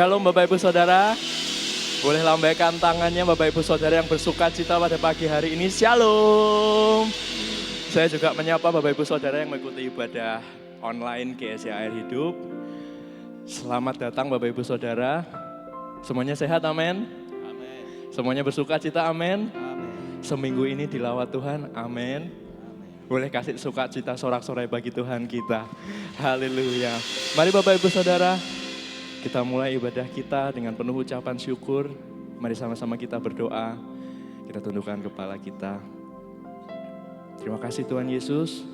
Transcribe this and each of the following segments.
Shalom Bapak Ibu Saudara. Boleh lambaikan tangannya Bapak Ibu Saudara yang bersuka cita pada pagi hari ini. Shalom. Saya juga menyapa Bapak Ibu Saudara yang mengikuti ibadah online GSI Air Hidup. Selamat datang Bapak Ibu Saudara. Semuanya sehat, amin. Semuanya bersuka cita, amin. Seminggu ini dilawat Tuhan, amin. Boleh kasih sukacita sorak-sorai bagi Tuhan kita. Haleluya. Mari Bapak Ibu Saudara, kita mulai ibadah kita dengan penuh ucapan syukur. Mari sama-sama kita berdoa. Kita tundukkan kepala kita. Terima kasih Tuhan Yesus.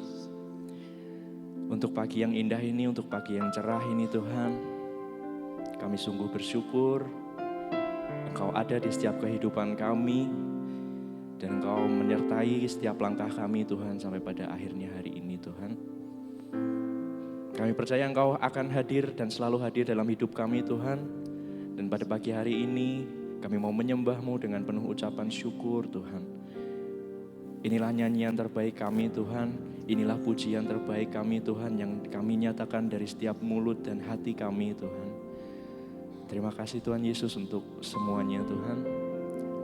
Untuk pagi yang indah ini, untuk pagi yang cerah ini Tuhan. Kami sungguh bersyukur. Engkau ada di setiap kehidupan kami. Dan Engkau menyertai setiap langkah kami Tuhan sampai pada akhirnya hari ini Tuhan. Kami percaya Engkau akan hadir dan selalu hadir dalam hidup kami Tuhan. Dan pada pagi hari ini kami mau menyembah-Mu dengan penuh ucapan syukur Tuhan. Inilah nyanyian terbaik kami Tuhan. Inilah pujian terbaik kami Tuhan yang kami nyatakan dari setiap mulut dan hati kami Tuhan. Terima kasih Tuhan Yesus untuk semuanya Tuhan.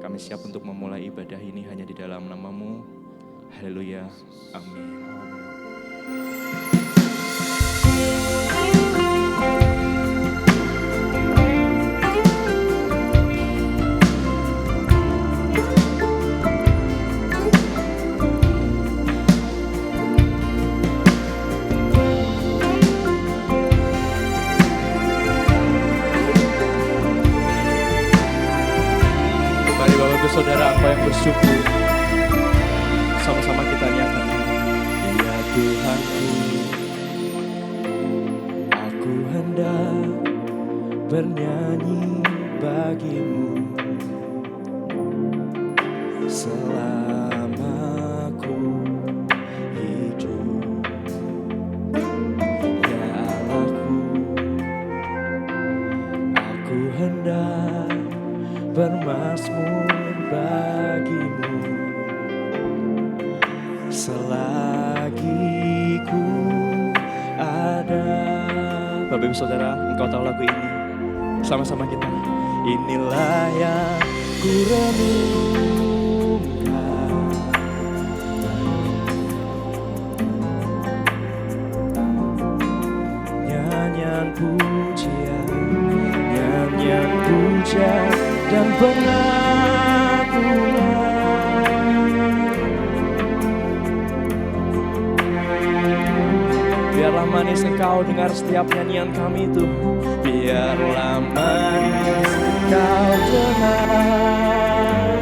Kami siap untuk memulai ibadah ini hanya di dalam nama-Mu. Haleluya. Amin. Saudara, apa yang bersyukur, sama-sama kita nyatakan. Ya Tuhanku, aku hendak bernyanyi bagi-Mu selama ku hidup. Ya Allahku, aku hendak bermazmur bagi-Mu selagi ku ada. Bapak Ibu Saudara, engkau tahu lagu ini. Sama-sama kita. Inilah yang ku renungkan, nyanyian pujian, nyanyian puja dan pengakuan. Biarlah manis Engkau dengar setiap nyanyian kami itu. Biarlah manis Engkau dengar.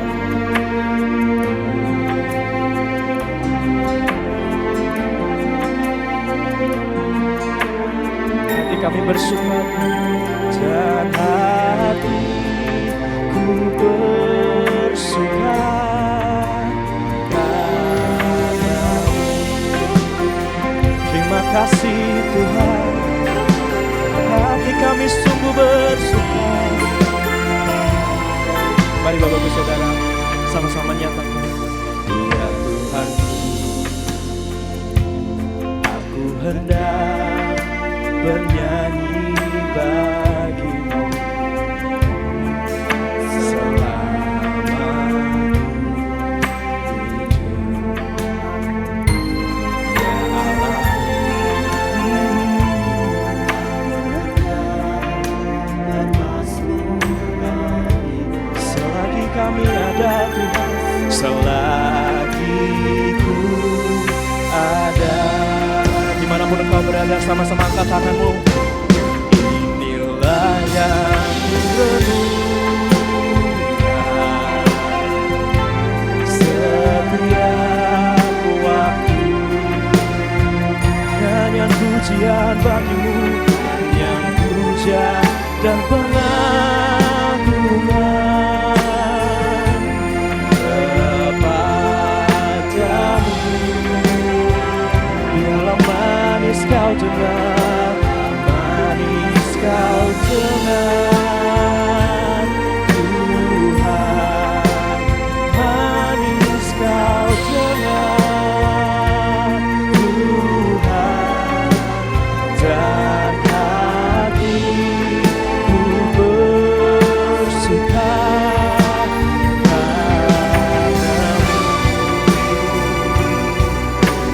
Hati kami bersuka dan hatiku bersuka. Terima kasih Tuhan, hati kami sungguh bersuka. Mari Bapak Ibu Saudara, sama-sama nyatakan. Ya Tuhan, aku hendak bernyanyi bagi-Mu selama kami ada Tuhan, selagi ku ada. Dimanapun Engkau berada, sama-sama angkat tanganmu. Inilah yang ku renungkan setiap waktu, nyanyian pujian bagi-Mu, yang puja dan pengagungan. Kau dengar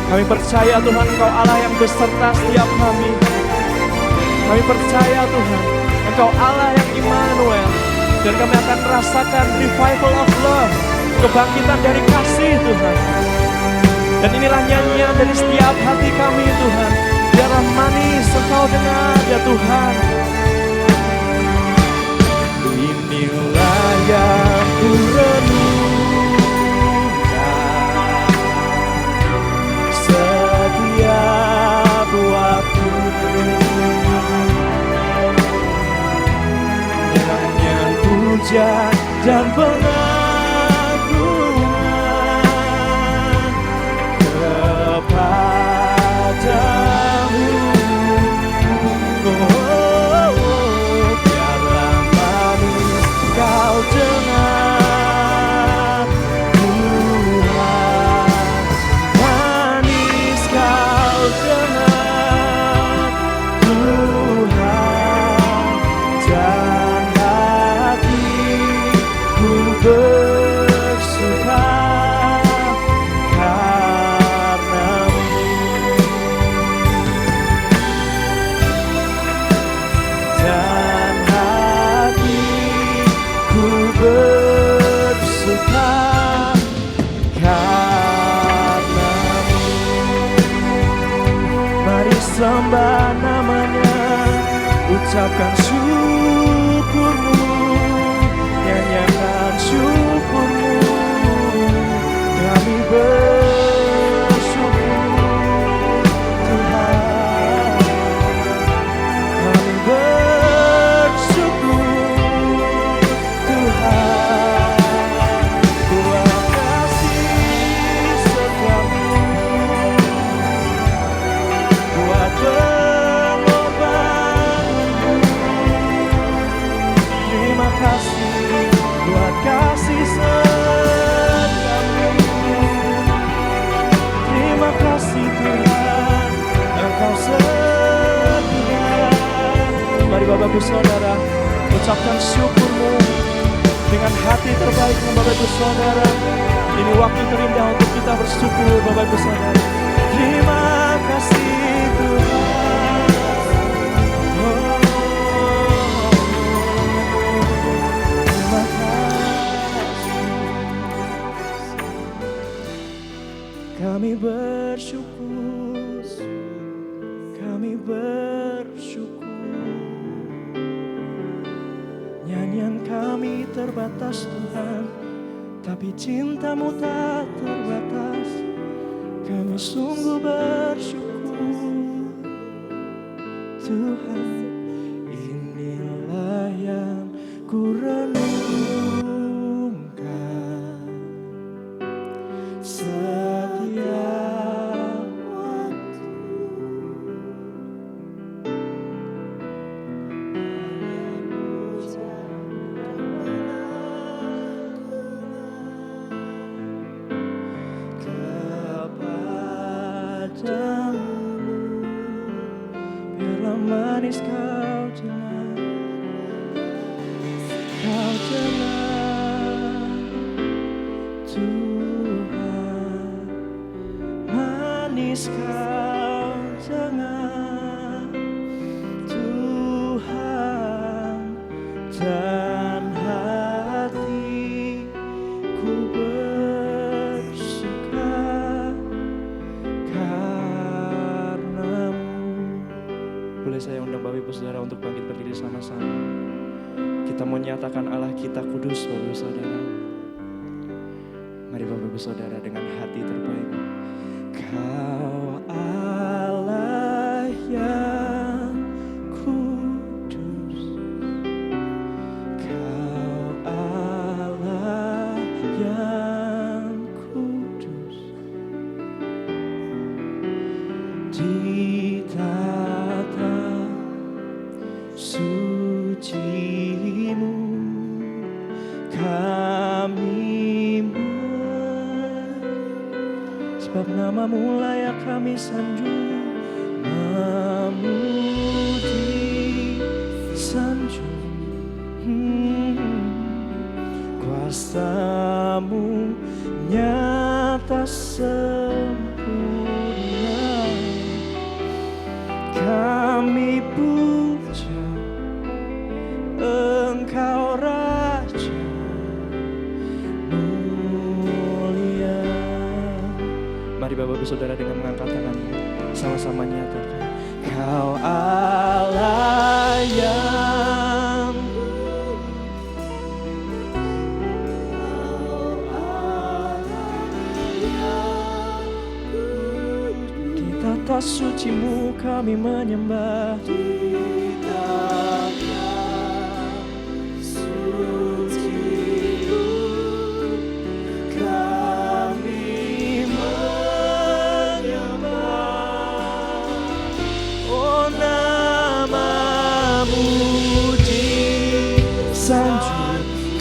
Kami percaya Tuhan Engkau Allah yang beserta setiap kami. Kami percaya Tuhan Engkau Allah yang Immanuel. Dan kami akan merasakan revival of love, kebangkitan dari kasih Tuhan. Dan inilah nyanyian dari setiap hati kami Tuhan. Biarlah manis Engkau dengar ya Tuhan. Inilah yang ku renungkan setiap waktu. Nyanyian puja dan pengagungan kepadamu. Biarlah manis Kau dengar Tuhan, manis Kau dengar Tuhan, dan hatiku bersuka karena-Mu. Dan hatiku bersuka karena-Mu. Mari sembah nama-Nya, ucapkan syukur-Mu, nyanyikan syukur-Mu. Kami bersyukur Tuhan, kami bersyukur Tuhan, buat kasih setiamu, buat pengorbanan-Mu. Terima kasih buat kasih setiamu. Terima kasih Tuhan, Engkau setia. Mari Bapak Ibu Saudara, ucapkan syukur-Mu dengan hati terbaikmu Bapak Ibu Saudara. Ini waktu terindah untuk kita bersyukur Bapak Ibu Saudara. Terima kasih Tuhan. Terima kasih. Kami bersyukur, kami bersyukur. Nyanyian kami terbatas Tuhan, tapi cinta-Mu tak terbatas. Kami sungguh bersyukur Tuhan. Inilah yang ku renungkan setiap waktu. Kepadamu, biarlah manis Kau dengar, Kau dengar Tuhan, manis Kau dengar Tuhan, dan hatiku bersuka karena-Mu. Boleh saya undang Bapak Ibu Saudara untuk bangkit berdiri sama-sama. Kita mau nyatakan Allah kita kudus Bapak Ibu Saudara. Mari Bapak Ibu Saudara dengan hati terbaik. Kau Allah yang kudus, Kau Allah yang kudus, di tata suci-Mu kami sebab nama-Mu layak kami sanjung, memuji sanjung. Kuasa-Mu nyata sempurna. Kami puja Engkau Raja mulia. Mari Bapak Ibu Saudara dengan mengangkat tangannya sama-sama nyatakan, Kau Allah yang di tata suci-Mu kami menyembah.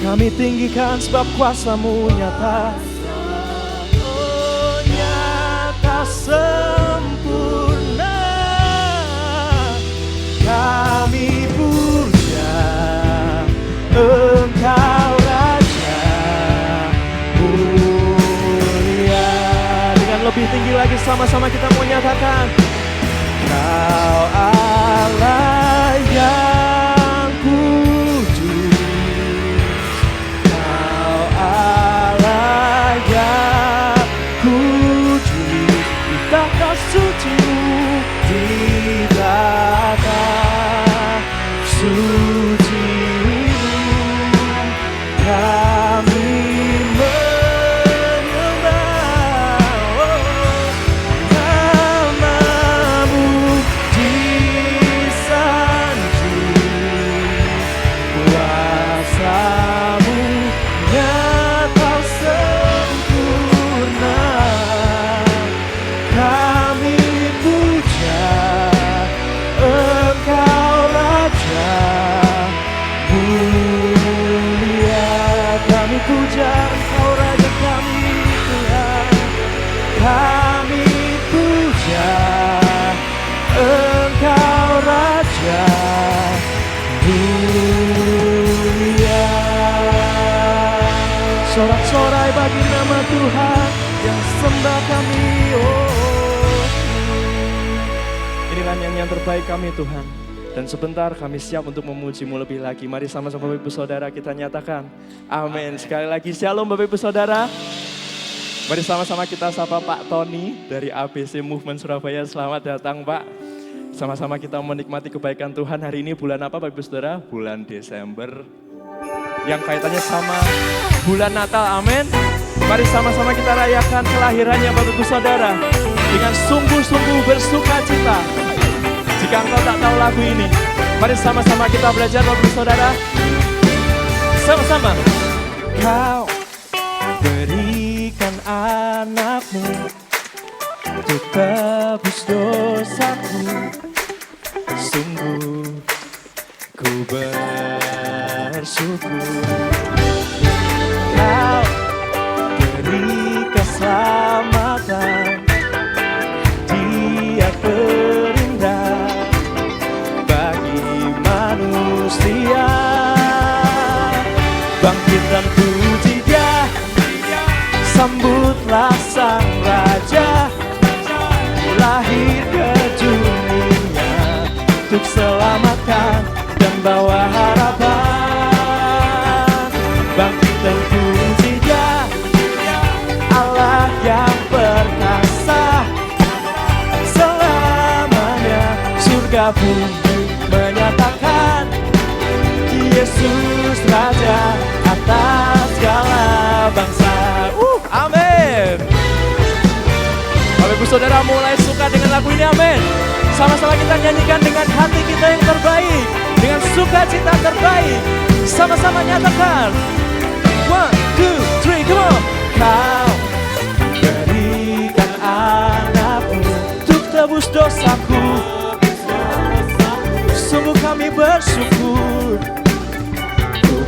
Kami tinggikan sebab kuasa-Mu nyata. Oh, nyata sempurna. Kami puja Engkau Raja mulia. Dengan lebih tinggi lagi sama-sama kita mau nyatakan, Kau Allah yang kudus, suci-Mu di tata suci-Mu kami menyembah. Nama-Mu disanjung, kuasa-Mu nyata sempurna. Kami puja Engkau Raja mulia. Kami puja Engkau Raja kami Tuhan. Kami puja Engkau Raja mulia. Sorak-sorai bagi nama Tuhan yang sembah kami. Inilah nyanyian terbaik kami Tuhan. Dan sebentar kami siap untuk memuji-Mu lebih lagi. Mari sama-sama Bapak Ibu Saudara kita nyatakan amin. Sekali lagi shalom Bapak Ibu Saudara. Mari sama-sama kita sapa Pak Tony dari ABC Movement Surabaya. Selamat datang Pak. Sama-sama kita menikmati kebaikan Tuhan. Hari ini bulan apa Bapak Ibu Saudara? Bulan Desember. Yang kaitannya sama bulan Natal, amin. Mari sama-sama kita rayakan kelahirannya Bapak Ibu Saudara dengan sungguh-sungguh bersuka cita. Jika engkau tak tahu lagu ini, mari sama-sama kita belajar Bapak Ibu Saudara. Sama-sama. Kau berikan anak-Mu untuk tebus dosaku. Sungguh ku bersyukur. Kau beri keselamatan, Dia terindah bagi manusia. Bangkit dan puji Dia, sambutlah Sang Raja, lahir ke dunia untuk selamatkan dan bawa harapan. Bangkit dan puji Dia, Allah yang perkasa, selamanya surga bumi menyatakan Yesus Raja atas segala bangsa. Amin. Bapak Ibu Saudara mulai suka dengan lagu ini, amin. Sama-sama kita nyanyikan dengan hati kita yang terbaik, dengan sukacita terbaik. Sama-sama nyatakan 1, 2, 3, come on. Kau berikan anak-Mu untuk tebus dosaku. Sungguh kami bersyukur. Ku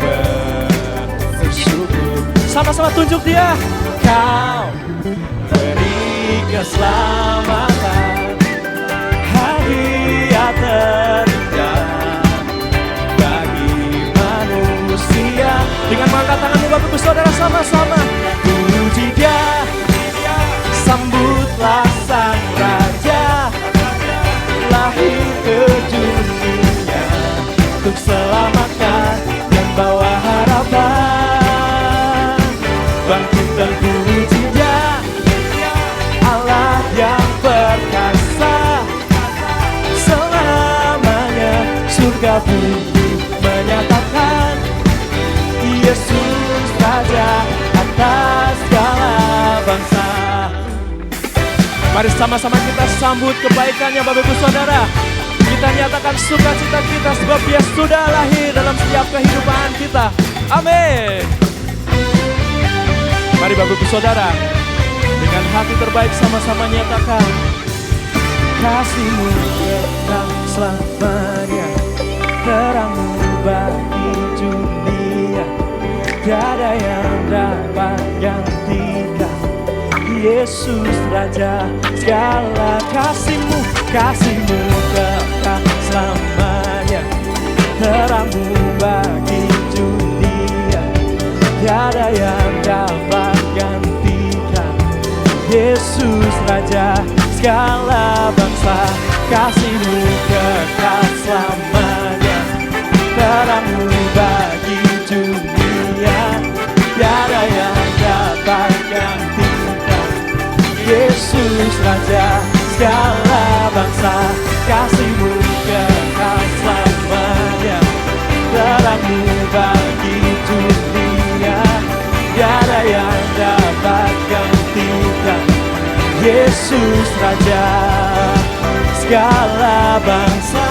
bersyukur. Sama-sama tunjuk Dia. Kau beri keselamatan, hadiah terindah bagi manusia. Dengan mengangkat tanganmu Bapak Ibu Saudara sama-sama puji Dia, sambutlah Sang Raja, lahir surga bumi menyatakan Yesus Raja atas segala bangsa. Mari sama-sama kita sambut kebaikannya Bapak Ibu Saudara. Kita nyatakan sukacita kita sebab Dia sudah lahir dalam setiap kehidupan kita. Amin. Mari Bapak Ibu Saudara, dengan hati terbaik sama-sama nyatakan kasih-Mu kekal selamanya, terang-Mu bagi dunia, tiada yang dapat gantikan Yesus Raja segala. Kasih-Mu kekal selamanya, terang-Mu bagi dunia, tiada yang dapat gantikan Yesus Raja segala bangsa. Kasih-Mu kekal selamanya, terang-Mu bagi dunia, tiada yang dapat gantikan Yesus Raja segala bangsa. Kasih-Mu kekal selamanya, terang-Mu bagi dunia, tiada yang dapat gantikan Yesus Raja segala bangsa.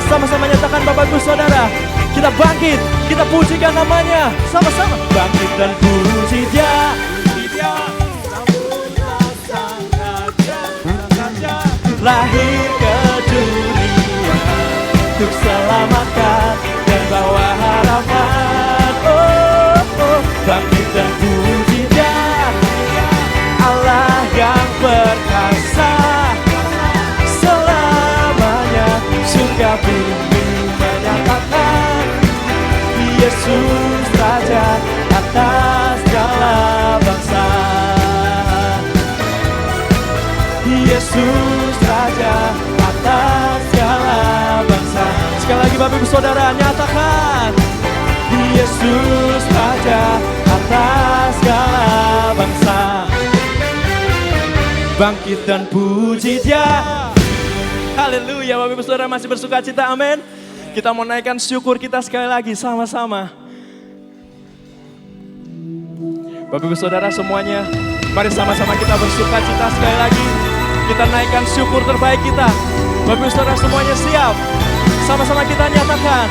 Sama-sama nyatakan Bapak Ibu Saudara, kita bangkit, kita pujikan namanya sama-sama. Bangkit dan puji Dia, lahir ke dunia untuk selamatkan dan bawa harapan. Bangkit dan puji Dia, Allah yang perkasa, selamanya surga bumi menyatakan Yesus Raja atas segala bangsa. Yesus Raja atas segala bangsa. Sekali lagi Bapak Ibu Saudara nyatakan Yesus Raja atas segala bangsa. Bangkit dan puji Dia. Haleluya. Bapak Ibu Saudara masih bersuka cita, amin. Kita mau naikkan syukur kita sekali lagi sama-sama. Bapak Ibu Saudara semuanya, mari sama-sama kita bersuka cita sekali lagi. Kita naikkan syukur terbaik kita. Bapak Ibu Saudara semuanya siap? Sama-sama kita nyatakan,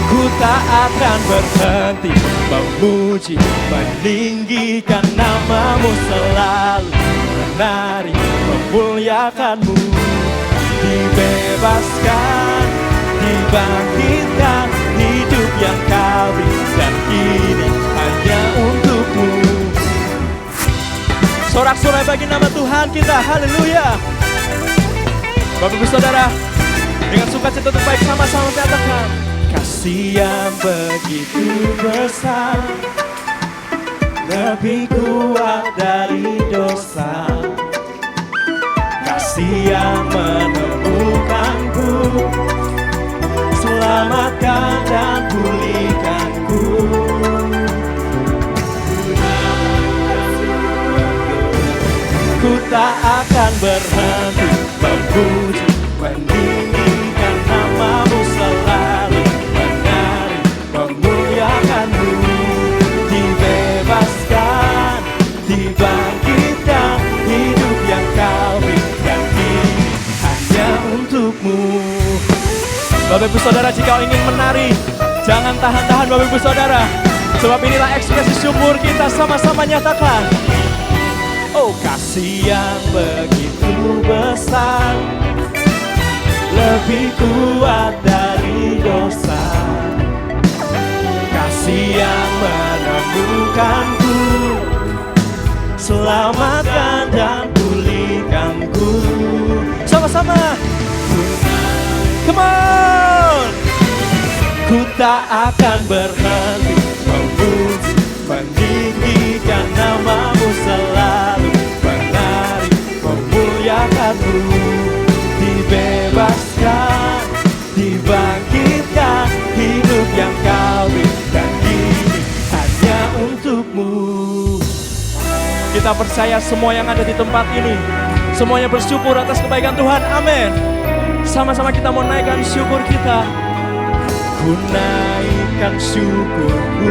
ku tak akan berhenti memuji, meninggikan nama-Mu selalu, menari, memuliakan-Mu, dibebaskan, dibangkitkan, hidup yang Kau berikan ini hanya untuk-Mu. Sorak-sorai bagi nama Tuhan kita, haleluya. Bapak Ibu Saudara, dengan sukacita terbaik sama-sama katakan, kasih yang begitu besar, lebih kuat dari dosa, kasih yang menemukanku, selamatkan dan pulihkanku. Ku tak akan berhenti memuji, meninggikan nama-Mu selalu, menari, memuliakan-Mu, dibebaskan, dibangkitkan, hidup yang Kau berikan ini hanya untuk-Mu. Bapak Ibu Saudara, jika ingin menari, jangan tahan-tahan Bapak Ibu Saudara, sebab inilah ekspresi syukur kita. Sama-sama nyatakan, oh kasih yang begitu besar, lebih kuat dari dosa, kasih yang menemukanku, selamatkan dan pulihkanku. Sama-sama, come on. Ku tak akan berhenti memuji, meninggikan nama-Mu selalu, menari, memuliakan-Mu, dibebaskan, dibangkitkan, hidup yang Kau berikan ini hanya untuk-Mu. Kita percaya semua yang ada di tempat ini, semuanya bersyukur atas kebaikan Tuhan, amin. Sama-sama kita mau naikkan syukur kita. Ku naikkan syukurku,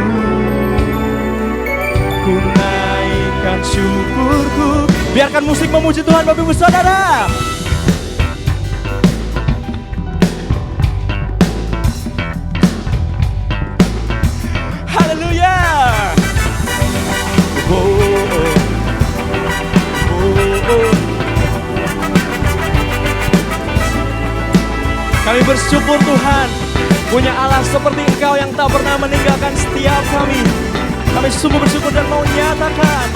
ku naikkan syukurku. Biarkan musik memuji Tuhan Bapak Ibu Saudara. Haleluya. Oh, oh, oh, oh. Kami bersyukur Tuhan, punya Allah seperti Engkau yang tak pernah meninggalkan setiap kami. Kami sungguh bersyukur dan mau nyatakan,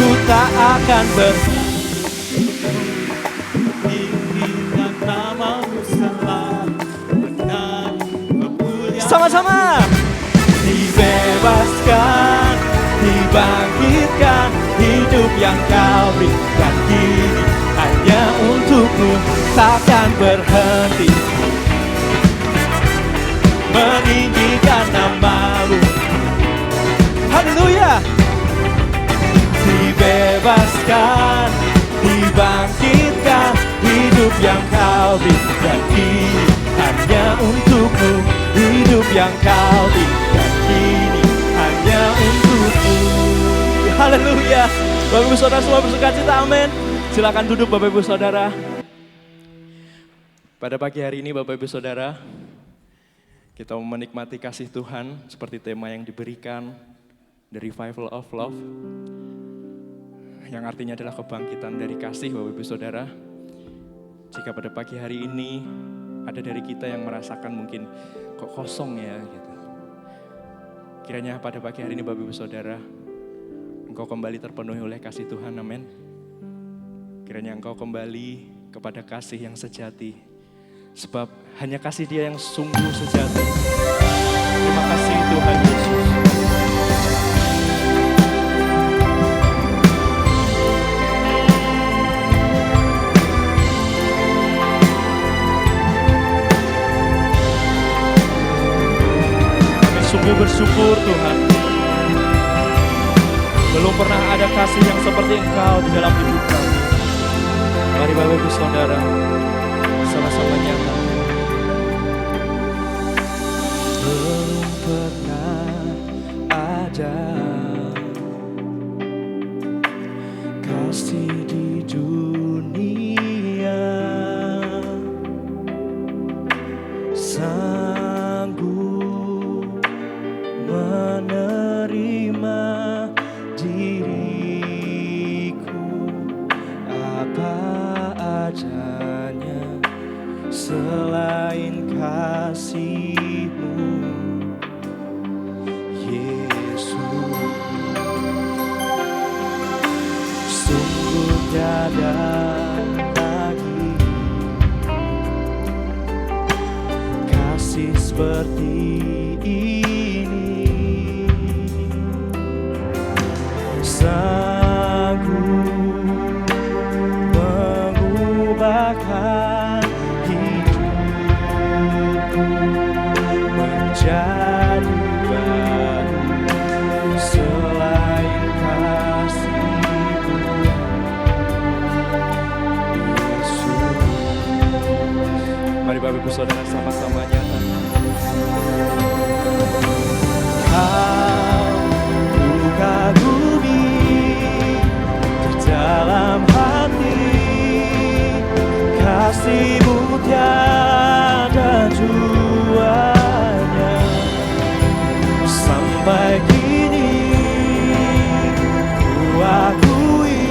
ku tak akan berhentikan namamu selalu benar memuliakan. Sama-sama. Dibebaskan, dibangkitkan, hidup yang Kau berikan kini hanya untukmu, takkan berhenti meninggikan namamu. Haleluya. Dibebaskan, dibangkitkan, hidup yang Kau berikan kini hanya untukmu, hidup yang Kau berikan kini hanya untukmu. Haleluya. Bapak Ibu Saudara semua bersukacita, amin. Silakan duduk Bapak Ibu Saudara. Pada pagi hari ini Bapak Ibu Saudara, kita mau menikmati kasih Tuhan seperti tema yang diberikan, The Revival of Love, yang artinya adalah kebangkitan dari kasih Bapak Ibu Saudara. Jika pada pagi hari ini ada dari kita yang merasakan mungkin kok kosong ya gitu, kiranya pada pagi hari ini Bapak Ibu Saudara, engkau kembali terpenuhi oleh kasih Tuhan, amin. Kiranya engkau kembali kepada kasih yang sejati, sebab hanya kasih Dia yang sungguh sejati. Terima kasih Tuhan Yesus. Kami sungguh bersyukur Tuhan. Belum pernah ada kasih yang seperti Engkau di dalam hidup kami. Mari Bapak Ibu Saudara, sama-sama nyatakan. Belum pernah ada kasih di dunia sanggup menerima diriku apa adanya selain kasih-Mu, Yesus. Sungguh tiada lagi kasih seperti ini, sanggup mengubahkan hidupku menjadi baru selain kasih-Mu, Yesus. Mari Bapak Ibu Saudara sama-sama nyatakan. Kau ku kagumi di dalam hati, kasih-Mu tiada duanya. Sampai kini ku akui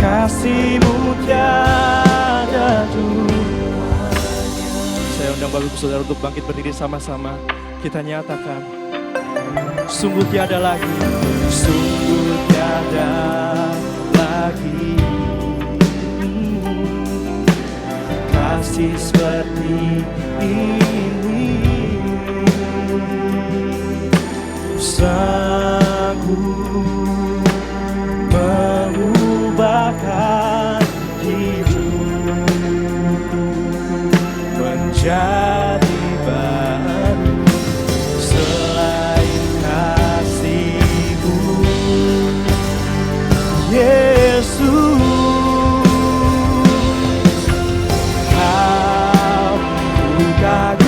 kasih-Mu tiada duanya. Saya undang Bapak Ibu Saudara untuk bangkit berdiri sama-sama. Kita nyatakan, sungguh tiada lagi, sungguh tiada lagi kasih seperti ini, sanggup mengubahkan hidupku menjadi baru selain kasih-Mu, Yesus. Kau ku kagumi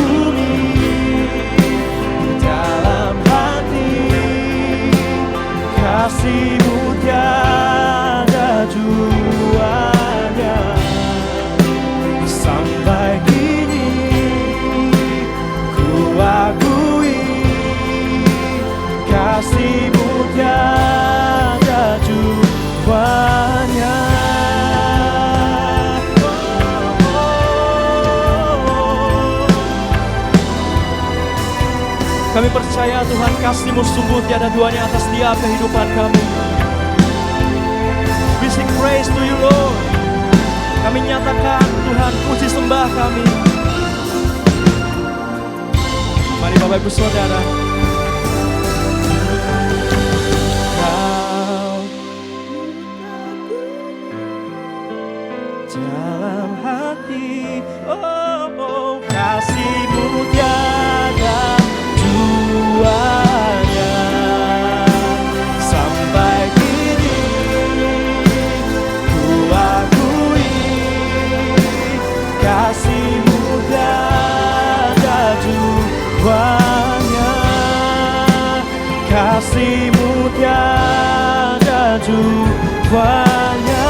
kasih-Mu tiada duanya. Sampai kini ku akui kasih-Mu tiada duanya. Kami percaya Tuhan, kasih-Mu sungguh tiada duanya atas setiap kehidupan kami. We sing praise to you, Lord. Kami nyatakan Tuhan, puji sembah kami. Mari Bapak Ibu Saudara. Kau dalam hati, oh, kasih-Mu tiada duanya. Sampai kini ku akui kasih-Mu tiada duanya. Kasih-Mu tiada duanya.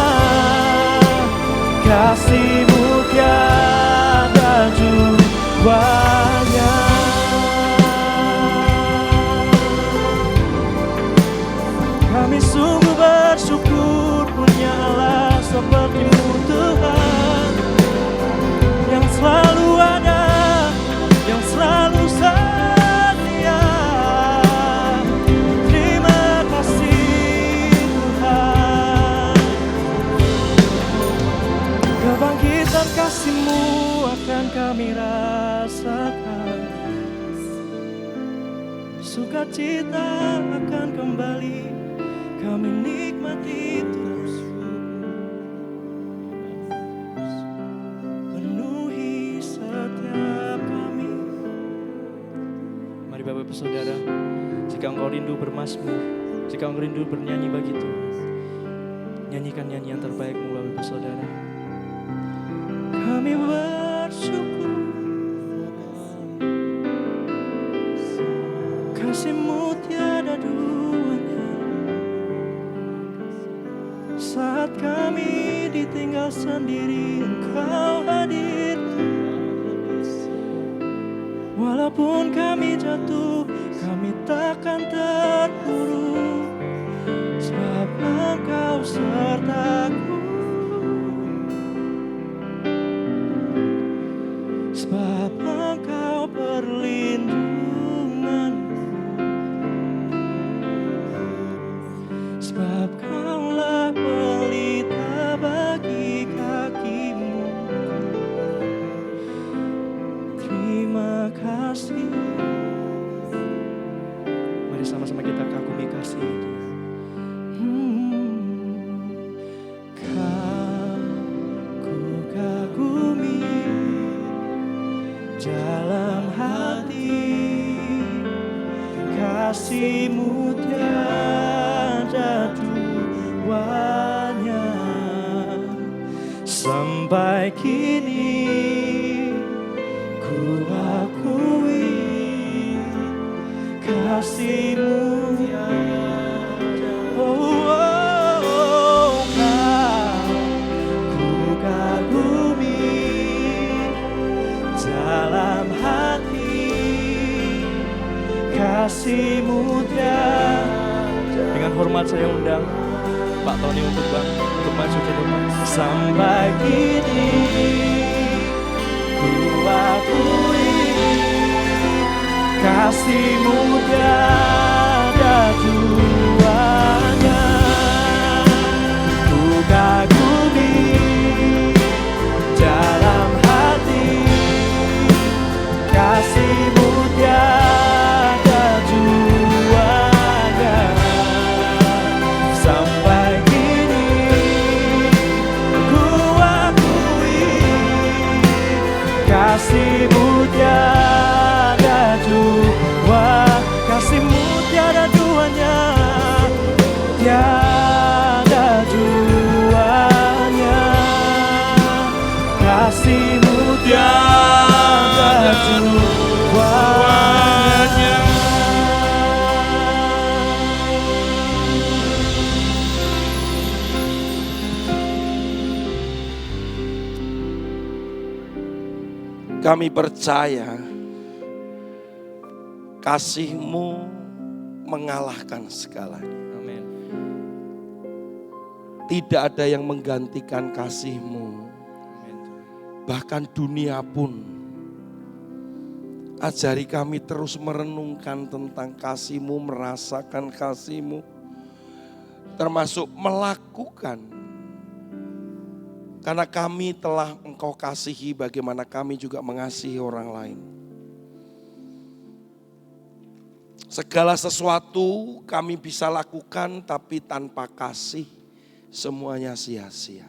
Kasih-Mu tiada duanya. Kami sungguh bersyukur punya Allah seperti-Mu Tuhan, yang selalu ada, yang selalu setia. Terima kasih Tuhan. Kebangkitan kasih-Mu akan kami rasakan, sukacita akan kembali kami nikmati terus. Penuhi setiap kami. Mari Bapak Ibu Saudara, jika engkau rindu bermazmur, jika engkau rindu bernyanyi bagi Tuhan, nyanyikan nyanyian terbaikmu Bapak Ibu Saudara. Kami bersyukur kasih-Mu tiada duanya. Saat kami ditinggal sendiri, Engkau hadir. Walaupun kami jatuh, kami takkan terpuruk, sebab Engkau sertaku. Sebab Engkau perlindunganku. Sebab Kaulah pelita bagi kakimu. Terima kasih. Mari sama-sama kita kagumi kasih itu. Ku kagumi dalam hati, kasih-Mu tiada duanya. Sampai kini ku akui kasih-Mu tiada. Oh, ku kagumi dalam hati, kasih-Mu tiada. Dengan hormat saya undang Pak Tony untuk maju ke depan. Sampai kini ku akui kasih-Mu tiada duanya. Ku kagumi dalam hati, kasih-Mu tiada duanya. Sampai kini ku akui kasih-Mu tiada dua. Kasih-Mu Kami percaya kasih-Mu mengalahkan segalanya. Amin. Tidak ada yang menggantikan kasih-Mu. Amin. Bahkan dunia pun. Ajari kami terus merenungkan tentang kasih-Mu, merasakan kasih-Mu. Termasuk melakukan. Karena kami telah Engkau kasihi, bagaimana kami juga mengasihi orang lain. Segala sesuatu kami bisa lakukan, tapi tanpa kasih semuanya sia-sia.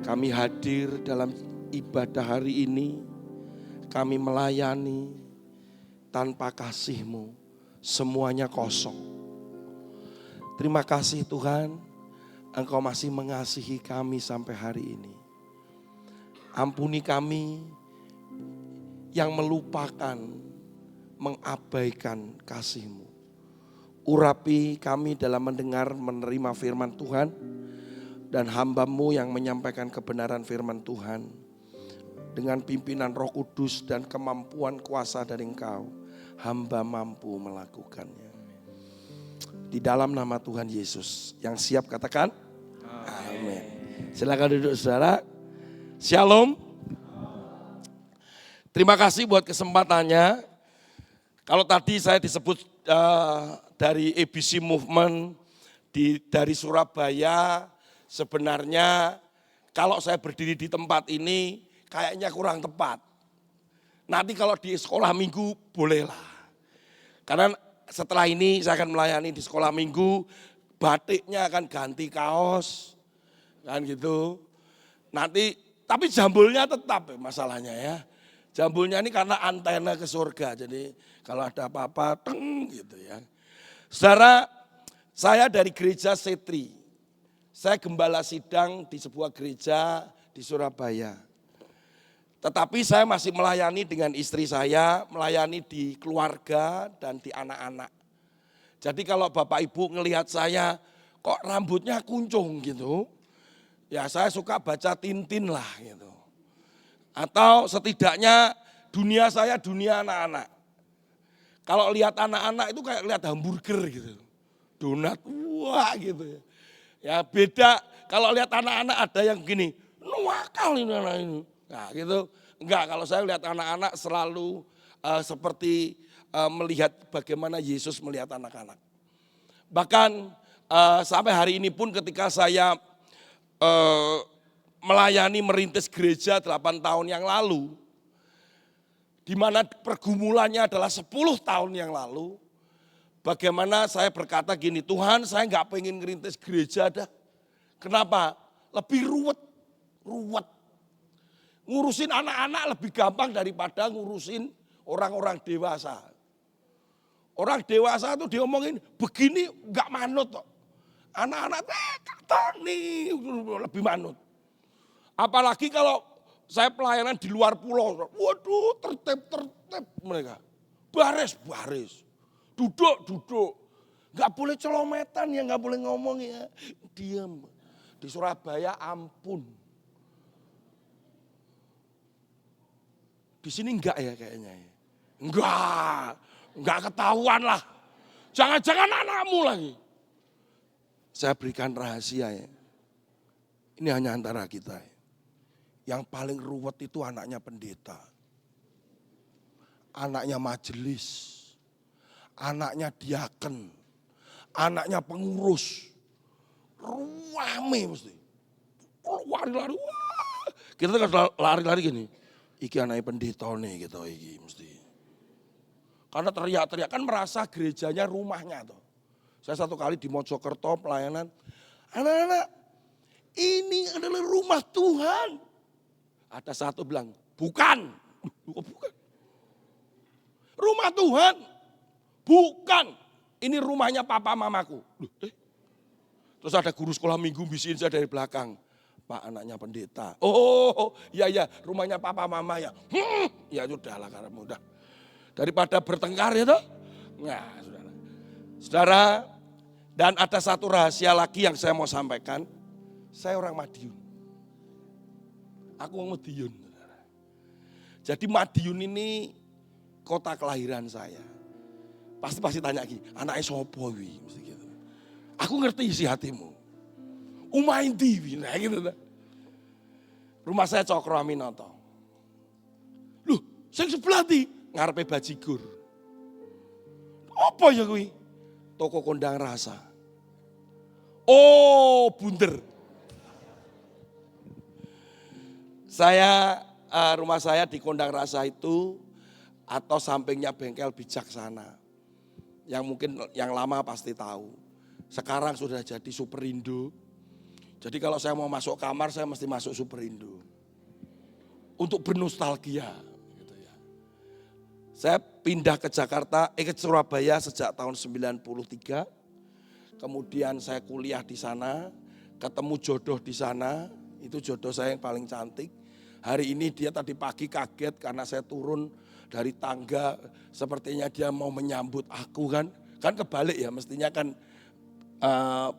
Kami hadir dalam ibadah hari ini, kami melayani tanpa kasih-Mu, semuanya kosong. Terima kasih Tuhan, Engkau masih mengasihi kami sampai hari ini. Ampuni kami yang melupakan, mengabaikan kasih-Mu. Urapi kami dalam mendengar, menerima firman Tuhan. Dan hamba-Mu yang menyampaikan kebenaran firman Tuhan. Dengan pimpinan Roh Kudus dan kemampuan kuasa dari Engkau. Hamba mampu melakukannya. Di dalam nama Tuhan Yesus. Yang siap katakan. Amin. Silakan duduk saudara. Shalom. Terima kasih buat kesempatannya. Kalau tadi saya disebut dari ABC Movement dari Surabaya, sebenarnya kalau saya berdiri di tempat ini kayaknya kurang tepat. Nanti kalau di sekolah minggu bolehlah. Karena setelah ini saya akan melayani di sekolah minggu, batiknya akan ganti kaos, kan gitu. Nanti, tapi jambulnya tetap masalahnya ya. Jambulnya ini karena antena ke surga, jadi kalau ada apa-apa, teng gitu ya. Saudara, saya dari gereja Setri. Saya gembala sidang di sebuah gereja di Surabaya. Tetapi saya masih melayani dengan istri saya, melayani di keluarga dan di anak-anak. Jadi kalau Bapak Ibu ngelihat saya, kok rambutnya kuncung gitu. Ya saya suka baca Tintin lah gitu. Atau setidaknya dunia saya dunia anak-anak. Kalau lihat anak-anak itu kayak lihat hamburger gitu. Donat, wah gitu ya. Ya beda kalau lihat anak-anak ada yang gini, nuakal ini anak ini. Nah gitu, enggak, kalau saya lihat anak-anak selalu seperti melihat bagaimana Yesus melihat anak-anak. Bahkan sampai hari ini pun ketika saya melayani merintis gereja 8 tahun yang lalu, di mana pergumulannya adalah 10 tahun yang lalu, bagaimana saya berkata gini, Tuhan saya nggak pengen ngerintis gereja dah. Kenapa? Lebih ruwet. Ngurusin anak-anak lebih gampang daripada ngurusin orang-orang dewasa. Orang dewasa tuh diomongin begini nggak manut kok. Anak-anak kata nih lebih manut. Apalagi kalau saya pelayanan di luar pulau, waduh tertib mereka. Baris, duduk. Gak boleh celometan ya, gak boleh ngomong ya. Diam. Di Surabaya ampun. Di sini enggak ya kayaknya ya. Enggak ketahuan lah. Jangan-jangan anakmu lagi. Saya berikan rahasia ya. Ini hanya antara kita ya. Yang paling ruwet itu anaknya pendeta. Anaknya majelis. Anaknya diaken. Anaknya pengurus. Rame mesti. Lari-lari. Kita kan lari-lari gini. Iki anaknya pendeta nih gitu. Iki mesti. Karena teriak-teriak kan merasa gerejanya rumahnya tuh. Saya satu kali di Mojokerto pelayanan. Anak-anak ini adalah rumah Tuhan. Ada satu bilang, bukan. Bukan. Rumah Tuhan. Bukan. Ini rumahnya papa mamaku. Terus ada guru sekolah minggu bisiin saya dari belakang. Pak anaknya pendeta. Oh iya rumahnya papa mama ya. Ya sudahlah karena mudah. Daripada bertengkar ya toh. Nah saudara. Dan ada satu rahasia lagi yang saya mau sampaikan. Saya orang Madiun. Aku orang Madiun. Jadi Madiun ini kota kelahiran saya. Pasti tanya lagi, anaknya sopo wi? Mesti gitu. Aku ngerti isi hatimu. Umain di, nah gitu. Rumah saya Cokro Aminoto. Loh, sing sebelah di ngarepe bajigur. Apa ya kuwi? Toko kondang rasa. Oh, bunder. Rumah saya di kondang rasa itu atau sampingnya bengkel bijaksana. Yang mungkin yang lama pasti tahu. Sekarang sudah jadi Superindo. Jadi kalau saya mau masuk kamar, saya mesti masuk Superindo. Untuk bernostalgia. Gitu ya. Saya pindah ke Jakarta, ke Surabaya sejak tahun 93. Kemudian saya kuliah di sana, ketemu jodoh di sana. Itu jodoh saya yang paling cantik. Hari ini dia tadi pagi kaget karena saya turun dari tangga, sepertinya dia mau menyambut aku kan. Kan kebalik ya, mestinya kan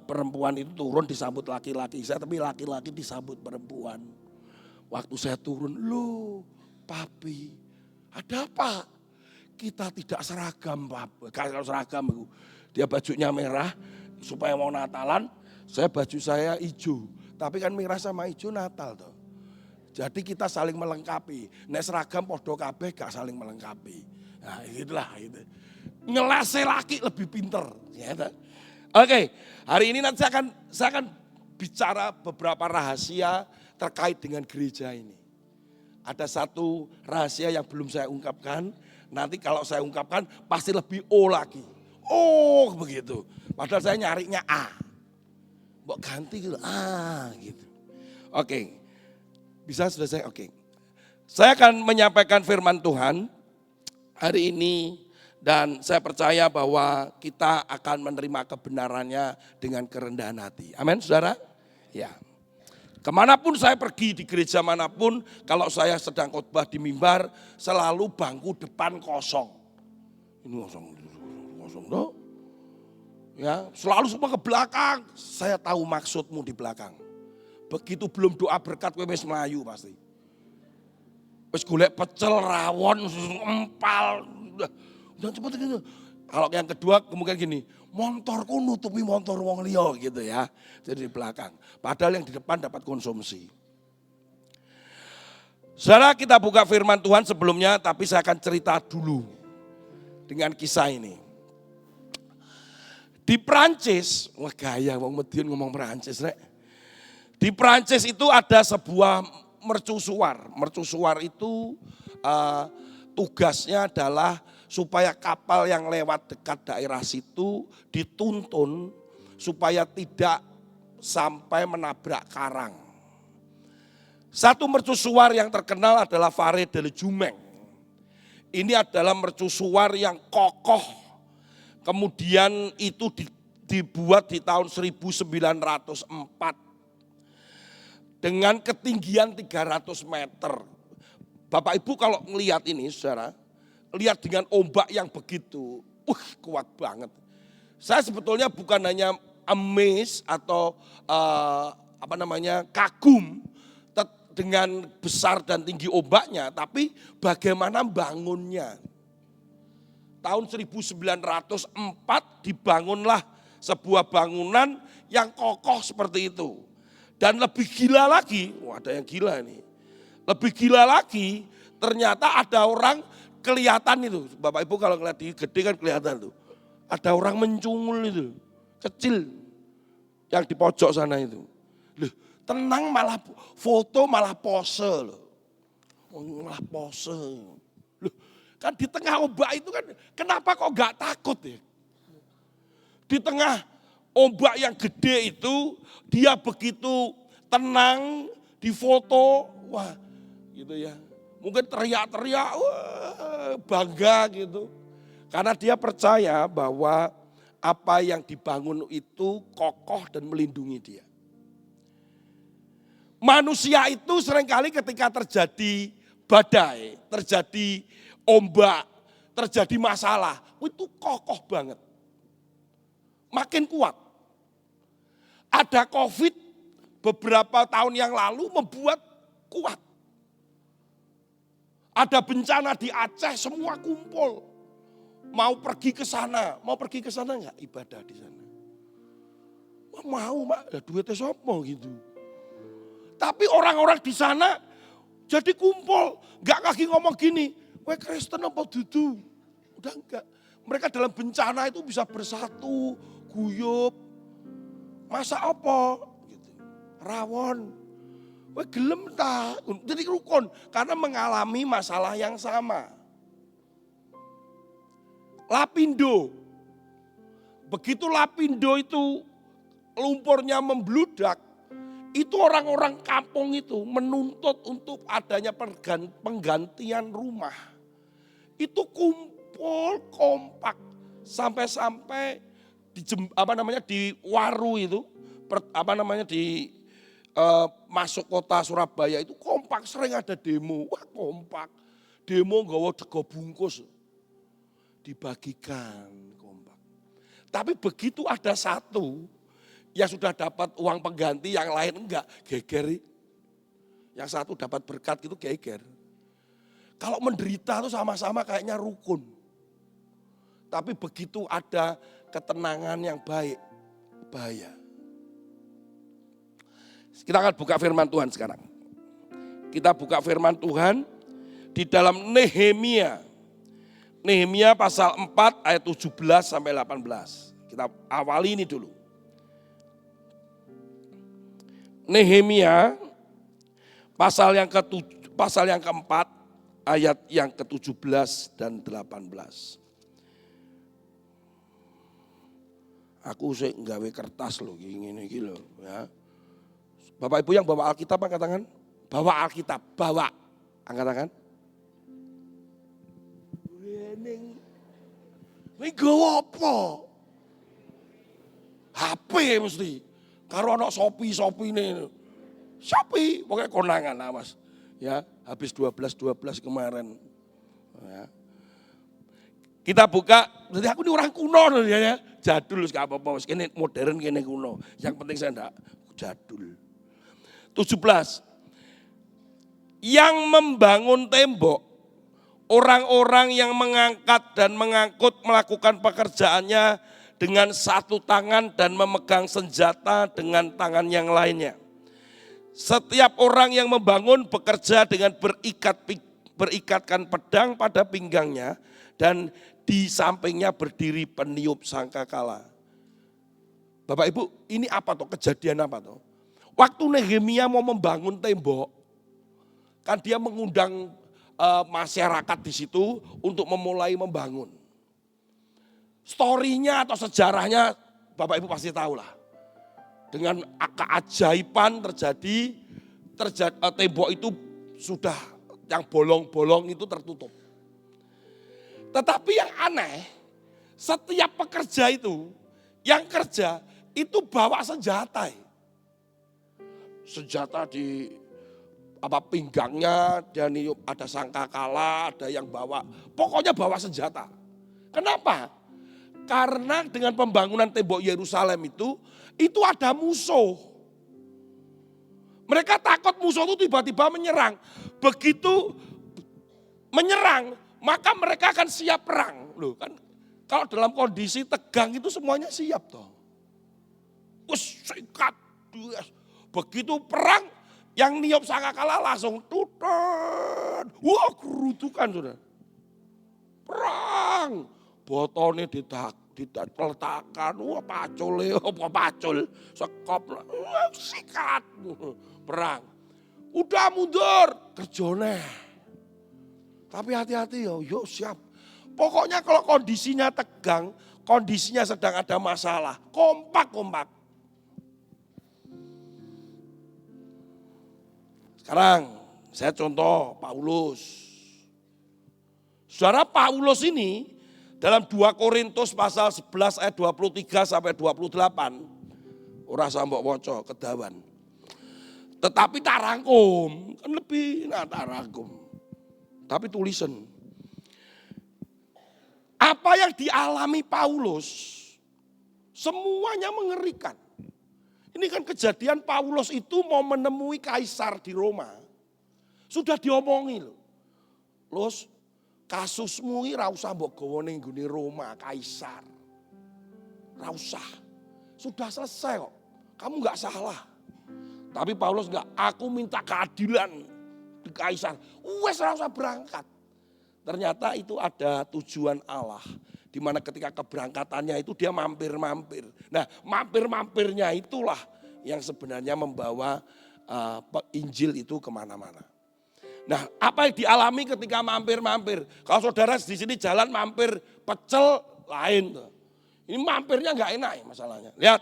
perempuan itu turun disambut laki-laki. Tapi laki-laki disambut perempuan. Waktu saya turun, loh papi, ada apa? Kita tidak seragam, Pak. Kalau seragam, dia bajunya merah, supaya mau Natalan, baju saya hijau. Tapi kan merah sama hijau Natal toh. Jadi kita saling melengkapi. Nek seragam podo kabeh gak saling melengkapi. Nah itulah itu. Ngelase laki lebih pinter. Oke, hari ini nanti saya akan bicara beberapa rahasia terkait dengan gereja ini. Ada satu rahasia yang belum saya ungkapkan. Nanti kalau saya ungkapkan pasti lebih O lagi. Oh begitu. Padahal saya nyarinya A. Mbok ganti gitu. A gitu. Oke. Bisa sudah saya? Oke. Saya akan menyampaikan firman Tuhan hari ini dan saya percaya bahwa kita akan menerima kebenarannya dengan kerendahan hati. Amin, saudara? Ya. Kemanapun saya pergi di gereja manapun, kalau saya sedang khotbah di mimbar, selalu bangku depan kosong. Ini kosong toh. Ya, selalu semua ke belakang. Saya tahu maksudmu di belakang. Begitu belum doa berkat kowe wis mlayu pasti. Wis golek pecel, rawon, empal, udah cepet gitu. Kalau yang kedua kemungkinan gini, motorku nutupi motor wong liya gitu ya. Jadi di belakang. Padahal yang di depan dapat konsumsi. Saudara, kita buka firman Tuhan sebelumnya, tapi saya akan cerita dulu dengan kisah ini. Di Prancis, wah gaya wong Madiun ngomong Prancis rek. Di Prancis itu ada sebuah mercusuar. Mercusuar itu tugasnya adalah supaya kapal yang lewat dekat daerah situ dituntun supaya tidak sampai menabrak karang. Satu mercusuar yang terkenal adalah Fare de Jumeng. Ini adalah mercusuar yang kokoh. Kemudian itu dibuat di tahun 1904. Dengan ketinggian 300 meter. Bapak Ibu kalau melihat ini saudara, lihat dengan ombak yang begitu, kuat banget. Saya sebetulnya bukan hanya amazed atau kagum dengan besar dan tinggi ombaknya, tapi bagaimana bangunnya. Tahun 1904 dibangunlah sebuah bangunan yang kokoh seperti itu. Dan lebih gila lagi, ada yang gila nih. Lebih gila lagi, ternyata ada orang kelihatan itu. Bapak Ibu kalau ngeliat di gede kan kelihatan tuh. Ada orang mencungul itu, kecil. Yang di pojok sana itu. Loh, tenang malah foto malah pose loh. Malah pose. Loh, kan di tengah ombak itu kan, kenapa kok gak takut ya? Di tengah ombak yang gede itu, dia begitu tenang, difoto, wah gitu ya. Mungkin teriak-teriak, wah bangga gitu. Karena dia percaya bahwa apa yang dibangun itu kokoh dan melindungi dia. Manusia itu seringkali ketika terjadi badai, terjadi ombak, terjadi masalah, itu kokoh banget. Makin kuat. Ada COVID beberapa tahun yang lalu membuat kuat. Ada bencana di Aceh, semua kumpul. Mau pergi ke sana enggak ibadah di sana? Mau, Mak, ya duitnya sopo gitu. Tapi orang-orang di sana jadi kumpul, enggak lagi ngomong gini, "Kowe Kristen apa dudu?" Udah enggak. Mereka dalam bencana itu bisa bersatu, guyub. Masa apa? Gitu. Rawon. Kowe gelem ta? Jadi rukun karena mengalami masalah yang sama. Lapindo. Begitu Lapindo itu lumpurnya membludak, itu orang-orang kampung itu menuntut untuk adanya penggantian rumah. Itu kumpul kompak sampai-sampai di Waru itu, masuk kota Surabaya itu kompak, sering ada demo. Wah, kompak. Demo nggawa dego bungkus. Dibagikan kompak. Tapi begitu ada satu yang sudah dapat uang pengganti, yang lain enggak, geger. Yang satu dapat berkat gitu geger. Kalau menderita itu sama-sama kayaknya rukun. Tapi begitu ada ketenangan yang baik, bahaya. Kita akan buka firman Tuhan sekarang. Kita buka firman Tuhan di dalam Nehemia. Nehemia pasal 4 ayat 17 sampai 18. Kita awali ini dulu. Nehemia pasal yang keempat ayat yang ke-17 dan 18. Aku sih nggawe kertas loh ngene iki lho ya. Bapak Ibu yang bawa Alkitab angkat tangan. Bawa Alkitab, bawa. Angkat tangan. Ini gawa apa? HP mesti. Karo ana Shopee ini. Shopee, pokoknya konangan lah Mas. Ya, habis 12 kemarin. Ya. Kita buka, jadi aku ini orang kuno ya. Jadul gak apa-apa, ini modern ini kuno. Yang penting saya enggak jadul. 17. Yang membangun tembok, orang-orang yang mengangkat dan mengangkut melakukan pekerjaannya dengan satu tangan dan memegang senjata dengan tangan yang lainnya. Setiap orang yang membangun bekerja dengan berikatkan pedang pada pinggangnya dan di sampingnya berdiri peniup sangkakala. Bapak Ibu, ini apa toh? Kejadian apa toh? Waktu Nehemia mau membangun tembok, kan dia mengundang masyarakat di situ untuk memulai membangun. Story-nya atau sejarahnya Bapak Ibu pasti tahu lah. Dengan keajaiban terjadi tembok itu sudah yang bolong-bolong itu tertutup. Tetapi yang aneh, setiap pekerja itu, yang kerja itu bawa senjata. Senjata di pinggangnya, dan ada sangkakala, ada yang bawa, pokoknya bawa senjata. Kenapa? Karena dengan pembangunan tembok Yerusalem itu ada musuh. Mereka takut musuh itu tiba-tiba menyerang. Begitu menyerang, maka mereka akan siap perang. Loh kan, kalau dalam kondisi tegang itu semuanya siap toh. Sikat. Begitu perang, yang niup sangkakala langsung tutun. Wah, kerutukan sudah. Perang. Botone diletakkan. Wah, pacul. Sekop. Sikat. Perang. Udah mundur. Kerjone. Tapi hati-hati yuk siap. Pokoknya kalau kondisinya tegang, kondisinya sedang ada masalah. Kompak. Sekarang saya contoh Paulus. Saudara Paulus ini dalam 2 Korintus pasal 11 ayat 23 sampai 28. Ora sambok waca kedawan. Tetapi tak rangkum, kan lebih tak rangkum. Tapi tulisan. Apa yang dialami Paulus semuanya mengerikan. Ini kan kejadian Paulus itu mau menemui kaisar di Roma. Sudah diomongi loh. Lus, kasusmu ini ra usah mbok gawa ning nggone Roma, Kaisar. Ra usah. Sudah selesai kok. Kamu enggak salah. Tapi Paulus enggak, aku minta keadilan di Kaisar. Wes ra usah berangkat. Ternyata itu ada tujuan Allah. Di mana ketika keberangkatannya itu dia mampir-mampir. Nah, mampir-mampirnya itulah yang sebenarnya membawa Injil itu kemana-mana. Nah, apa yang dialami ketika mampir-mampir? Kalau saudara di sini jalan mampir pecel lain. Ini mampirnya nggak enak ya masalahnya. Lihat,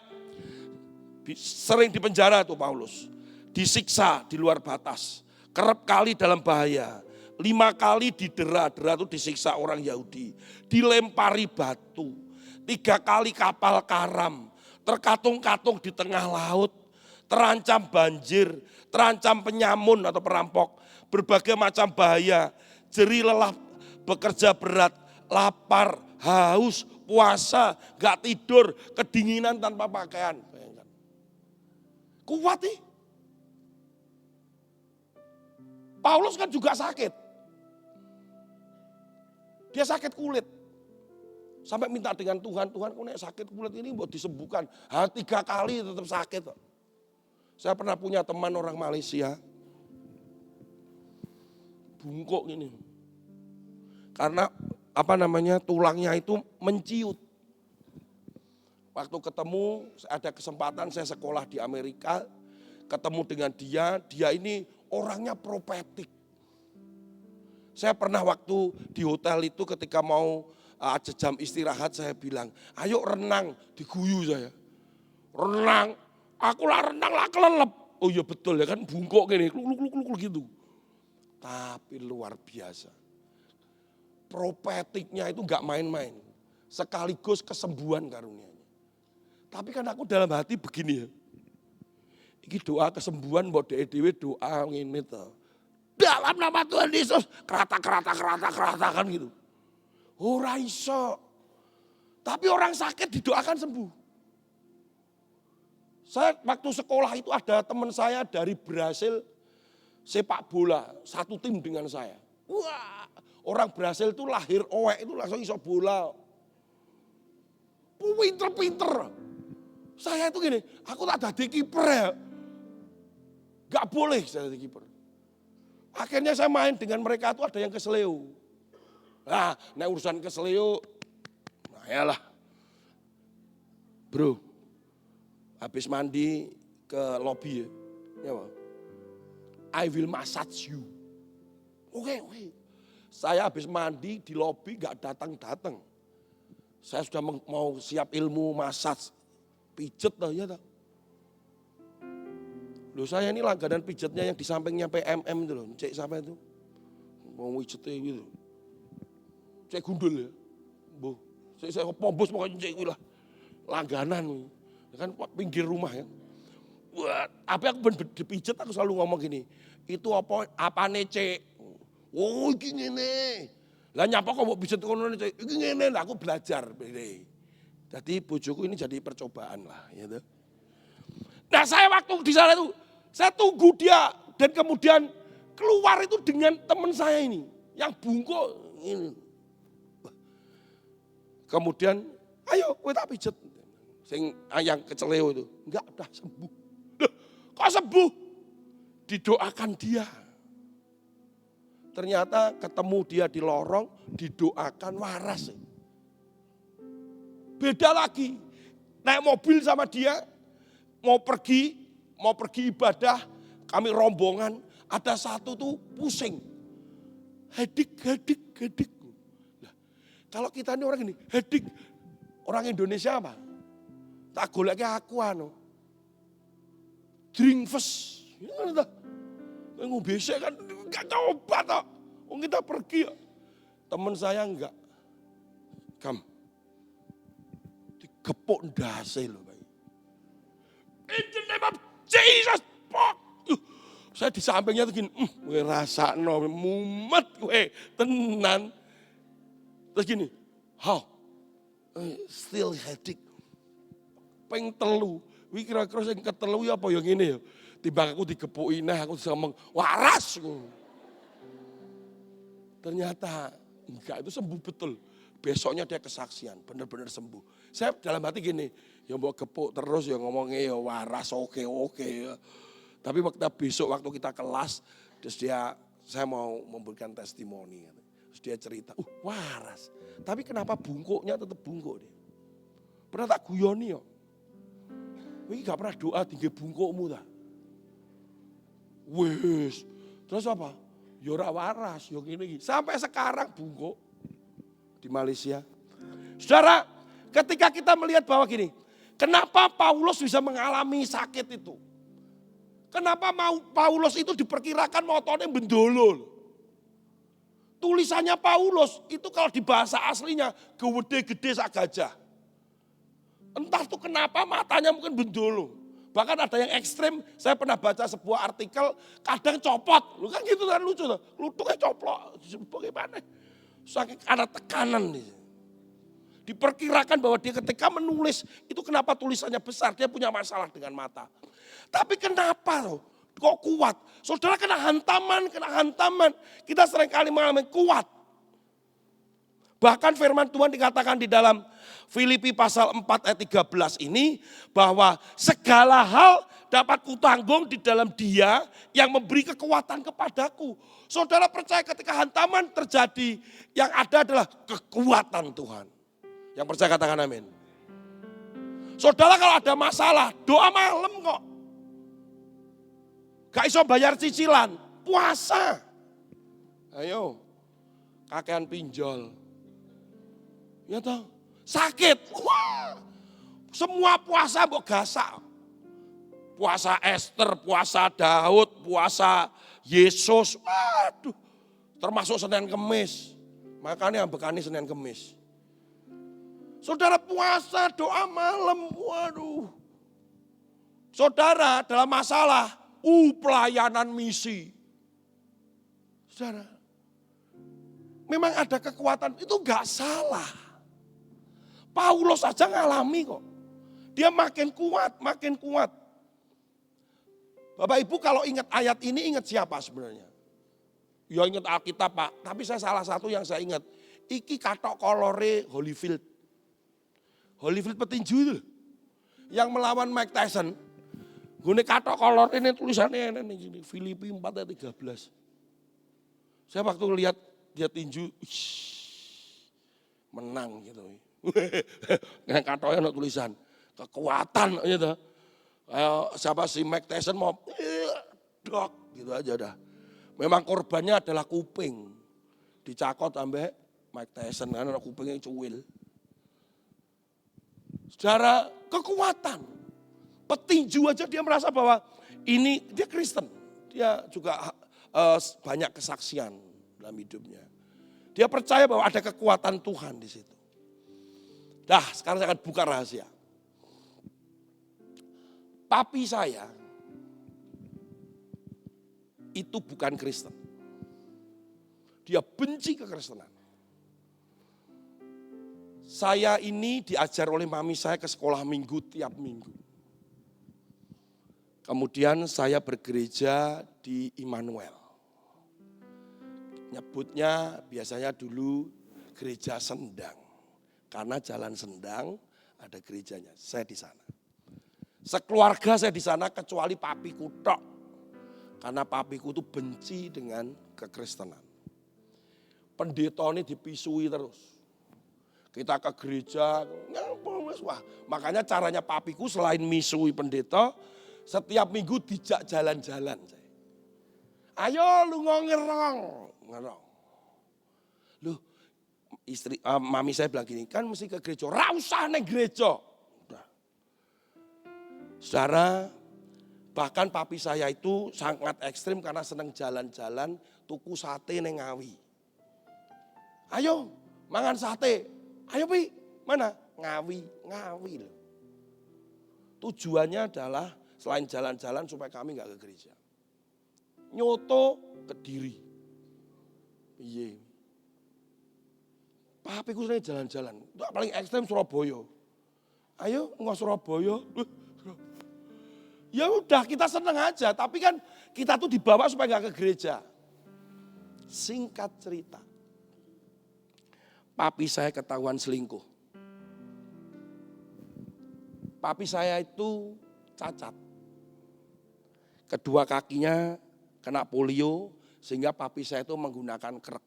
sering dipenjara tuh Paulus. Disiksa di luar batas. Kerap kali dalam bahaya. 5 kali didera itu disiksa orang Yahudi. Dilempari batu. 3 kali kapal karam. Terkatung-katung di tengah laut. Terancam banjir. Terancam penyamun atau perampok. Berbagai macam bahaya, jerih lelah, bekerja berat, lapar, haus, puasa, gak tidur, kedinginan tanpa pakaian. Bayangkan. Kuat nih. Paulus kan juga sakit. Dia sakit kulit. Sampai minta dengan Tuhan, Tuhan kok sakit kulit ini buat disembuhkan. 3 kali tetap sakit. Saya pernah punya teman orang Malaysia. Bungkuk ini. Karena tulangnya itu menciut. Waktu ketemu ada kesempatan saya sekolah di Amerika, ketemu dengan dia ini orangnya profetik. Saya pernah waktu di hotel itu ketika mau jam istirahat saya bilang, ayo renang, diguyu saya. Renang, aku lah renang lah kelelep. Oh iya betul ya kan bungkuk gini, kluk gitu. Tapi luar biasa. Profetiknya itu enggak main-main. Sekaligus kesembuhan karunia-Nya. Tapi kan aku dalam hati begini ya. Iki doa kesembuhan mbok dhewe doa ngene to. Dalam nama Tuhan Yesus, kerata kan gitu. Ora iso. Tapi orang sakit didoakan sembuh. Saya waktu sekolah itu ada teman saya dari Brasil sepak bola, satu tim dengan saya. Wah, orang Brasil itu lahir owek itu langsung iso bola. Pinter-pinter. Saya itu gini, aku tak jadi kiper ya. Gak boleh saya jadi kiper. Akhirnya saya main dengan mereka itu ada yang keseleo. Nah, urusan keseleo, nah yalah. Bro, habis mandi ke lobby ya. I will massage you. Oke. Saya habis mandi di lobi gak datang. Saya sudah mau siap ilmu massage. Pijet lah ya. Loh saya ini langganan pijetnya yang di sampingnya PMM itu loh. Cek siapa itu? Mau pijetnya gitu. Cek gundul ya. Boh. Saya pombos pokoknya cek itu lah. Langganan. Kan pinggir rumah ya. Wah, apa aku dipijet aku selalu ngomong gini. Itu apa cek? Oh iki ngene. Lah nyapa kok mbok pijet kono cek? Iki ngene lah aku belajar. Jadi bojoku ini jadi percobaan lah ya. Nah saya waktu di sana itu saya tunggu dia dan kemudian keluar itu dengan teman saya ini yang bungkuk ini. Kemudian ayo kowe tak pijet. Sing yang keceleo itu. Enggak, udah sembuh. Loh, kok sembuh? Didoakan dia. Ternyata ketemu dia di lorong, didoakan waras. Beda lagi. Naik mobil sama dia, mau pergi ibadah, kami rombongan, ada satu tuh pusing. Hedik. Nah, kalau kita ini orang ini, hedik. Orang Indonesia apa? Tak golek aku drink first. Ngono ta. Ngombe sik kan enggak coba toh. Wong kita pergi ya. Teman saya enggak. Digepuk ndase lho, Pak. In the name of Jesus. Saya di sampingnya tuh gini, kowe rasakno mumet kowe tenan. Terus gini, how? Still headache. Peng telu, wih kira-kira sing ketelu ya apa yang ini ya. Tiba aku digepuki nah aku bisa ngomong waras. Ternyata enggak, itu sembuh betul. Besoknya dia kesaksian, benar-benar sembuh. Saya dalam hati gini, ya mau gepuk terus ya ngomongnya ya waras, oke. Ya. Tapi besok waktu kita kelas, terus saya mau memberikan testimoni. Terus dia cerita, waras. Tapi kenapa bungkuknya tetap bungkuk dia? Pernah tak guyoni ya? Wih gak pernah doa tinggi bungkukmu tak? Wes, terus apa? Ya ora waras, ya gini. Sampai sekarang bungkuk di Malaysia. Saudara, ketika kita melihat bahwa gini, kenapa Paulus bisa mengalami sakit itu? Kenapa Paulus itu diperkirakan motornya bendolo? Tulisannya Paulus itu kalau di bahasa aslinya gede-gede sak gajah. Entah tuh kenapa matanya mungkin bendolo. Bahkan ada yang ekstrim, saya pernah baca sebuah artikel, kadang copot. Lu kan gitu kan lucu tuh, lututnya coplok. Bagaimana? Saking ada tekanan nih. Diperkirakan bahwa dia ketika menulis, itu kenapa tulisannya besar, dia punya masalah dengan mata. Tapi kenapa loh, kok kuat? Saudara kena hantaman. Kita seringkali mengalami kuat. Bahkan firman Tuhan dikatakan di dalam Filipi pasal 4 ayat 13 ini, bahwa segala hal dapat kutanggung di dalam Dia yang memberi kekuatan kepadaku. Saudara percaya ketika hantaman terjadi, yang ada adalah kekuatan Tuhan. Yang percaya katakan amin. Saudara kalau ada masalah, doa malam kok. Gak iso bayar cicilan, puasa. Ayo, kakean pinjol. Ya toh, sakit. Wah, semua puasa mbok gasak. Puasa Esther, puasa Daud, puasa Yesus. Waduh, termasuk Senin Kemis. Makanya bekani Senin Kemis. Saudara puasa, doa malam, waduh. Saudara dalam masalah, pelayanan misi. Saudara, memang ada kekuatan, itu enggak salah. Paulus saja ngalami kok. Dia makin kuat. Bapak Ibu kalau ingat ayat ini, ingat siapa sebenarnya? Ya ingat Alkitab Pak, tapi saya salah satu yang saya ingat. Iki katok kolore Holyfield. Holyfield petinju itu. Yang melawan Mike Tyson. Gune katok kolor ini tulisannya ini Filipi 4 ayat 13. Saya waktu lihat dia tinju, menang gitu. Yang katoknya ada tulisan, kekuatan gitu. Siapa si Mike Tyson mau dok gitu aja dah. Memang korbannya adalah kuping. Dicakot sampai Mike Tyson karena kupingnya cuwil. Secara kekuatan, petinju aja dia merasa bahwa ini dia Kristen. Dia juga banyak kesaksian dalam hidupnya. Dia percaya bahwa ada kekuatan Tuhan di situ. Dah, sekarang saya akan buka rahasia. Papi saya itu bukan Kristen. Dia benci kekristenan. Saya ini diajar oleh mami saya ke sekolah minggu tiap minggu. Kemudian saya bergereja di Immanuel. Nyebutnya biasanya dulu gereja Sendang. Karena jalan Sendang ada gerejanya, saya di sana. Sekeluarga saya di sana kecuali papiku tok. Karena papiku itu benci dengan kekristenan. Pendeta ini dipisui terus. Kita ke gereja, wah, makanya caranya papiku selain misui pendeta, setiap minggu dijak jalan-jalan. Ayo lu ngerong. Lu mami saya bilang gini, kan mesti ke gereja, ra usah neng gereja. Udah. Saudara, bahkan papi saya itu sangat ekstrim karena seneng jalan-jalan, tuku sate neng Ngawi. Ayo mangan sate. Ayo Pi, mana? Ngawi loh. Tujuannya adalah selain jalan-jalan supaya kami gak ke gereja. Nyoto Kediri. Iya. Papiku sering jalan-jalan. Paling ekstrem Surabaya. Ayo nggak Surabaya. Ya udah kita seneng aja. Tapi kan kita tuh dibawa supaya gak ke gereja. Singkat cerita. papi saya ketahuan selingkuh. Papi saya itu cacat. Kedua kakinya kena polio sehingga papi saya itu menggunakan krek.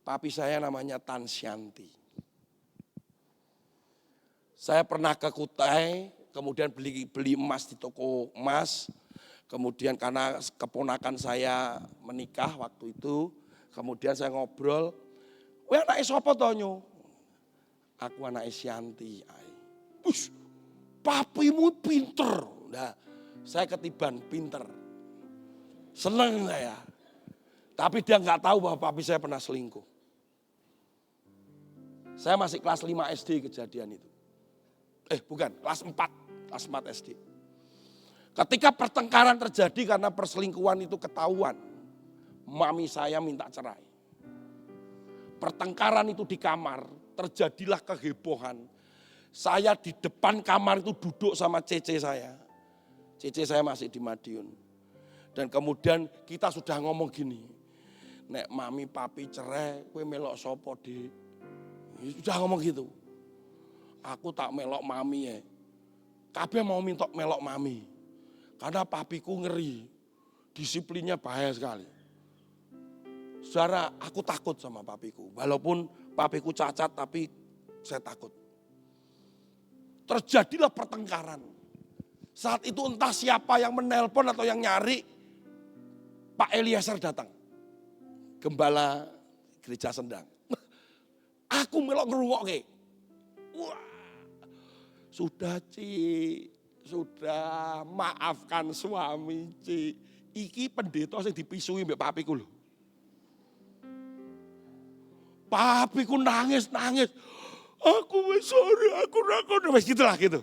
Papi saya namanya Tan Syanti. Saya pernah ke Kutai, kemudian beli emas di toko emas. Kemudian karena keponakan saya menikah waktu itu, kemudian saya ngobrol, "Weh anake sapa to nyu?" "Aku anake Syanti." "Wus, papimu pinter." Nah, saya ketiban pinter. Seneng saya. Tapi dia nggak tahu bahwa papi saya pernah selingkuh. Saya masih kelas 5 SD kejadian itu. Bukan, kelas 4 SD. Ketika pertengkaran terjadi karena perselingkuhan itu ketahuan, mami saya minta cerai. Pertengkaran itu di kamar, terjadilah kehebohan. Saya di depan kamar itu duduk sama cece saya. Cece saya masih di Madiun. Dan kemudian kita sudah ngomong gini, "Nek mami papi cerai, kowe melok sopo Dik?" Sudah ngomong gitu. "Aku tak melok mami ya." Kabeh mau minta melok mami. Karena papiku ngeri. Disiplinnya bahaya sekali. Saudara, aku takut sama papiku. Walaupun papiku cacat tapi saya takut. Terjadilah pertengkaran. Saat itu entah siapa yang menelpon atau yang nyari, Pak Eliezer datang. Gembala gereja Sendang. Aku melok ngerungokke. Wah, sudah Ci, sudah maafkan suami Ci. Iki pendeta sing dipisui mbek papiku lho. Papiku nangis. "Aku wis sorry, aku rakon." Wis gitulah gitu.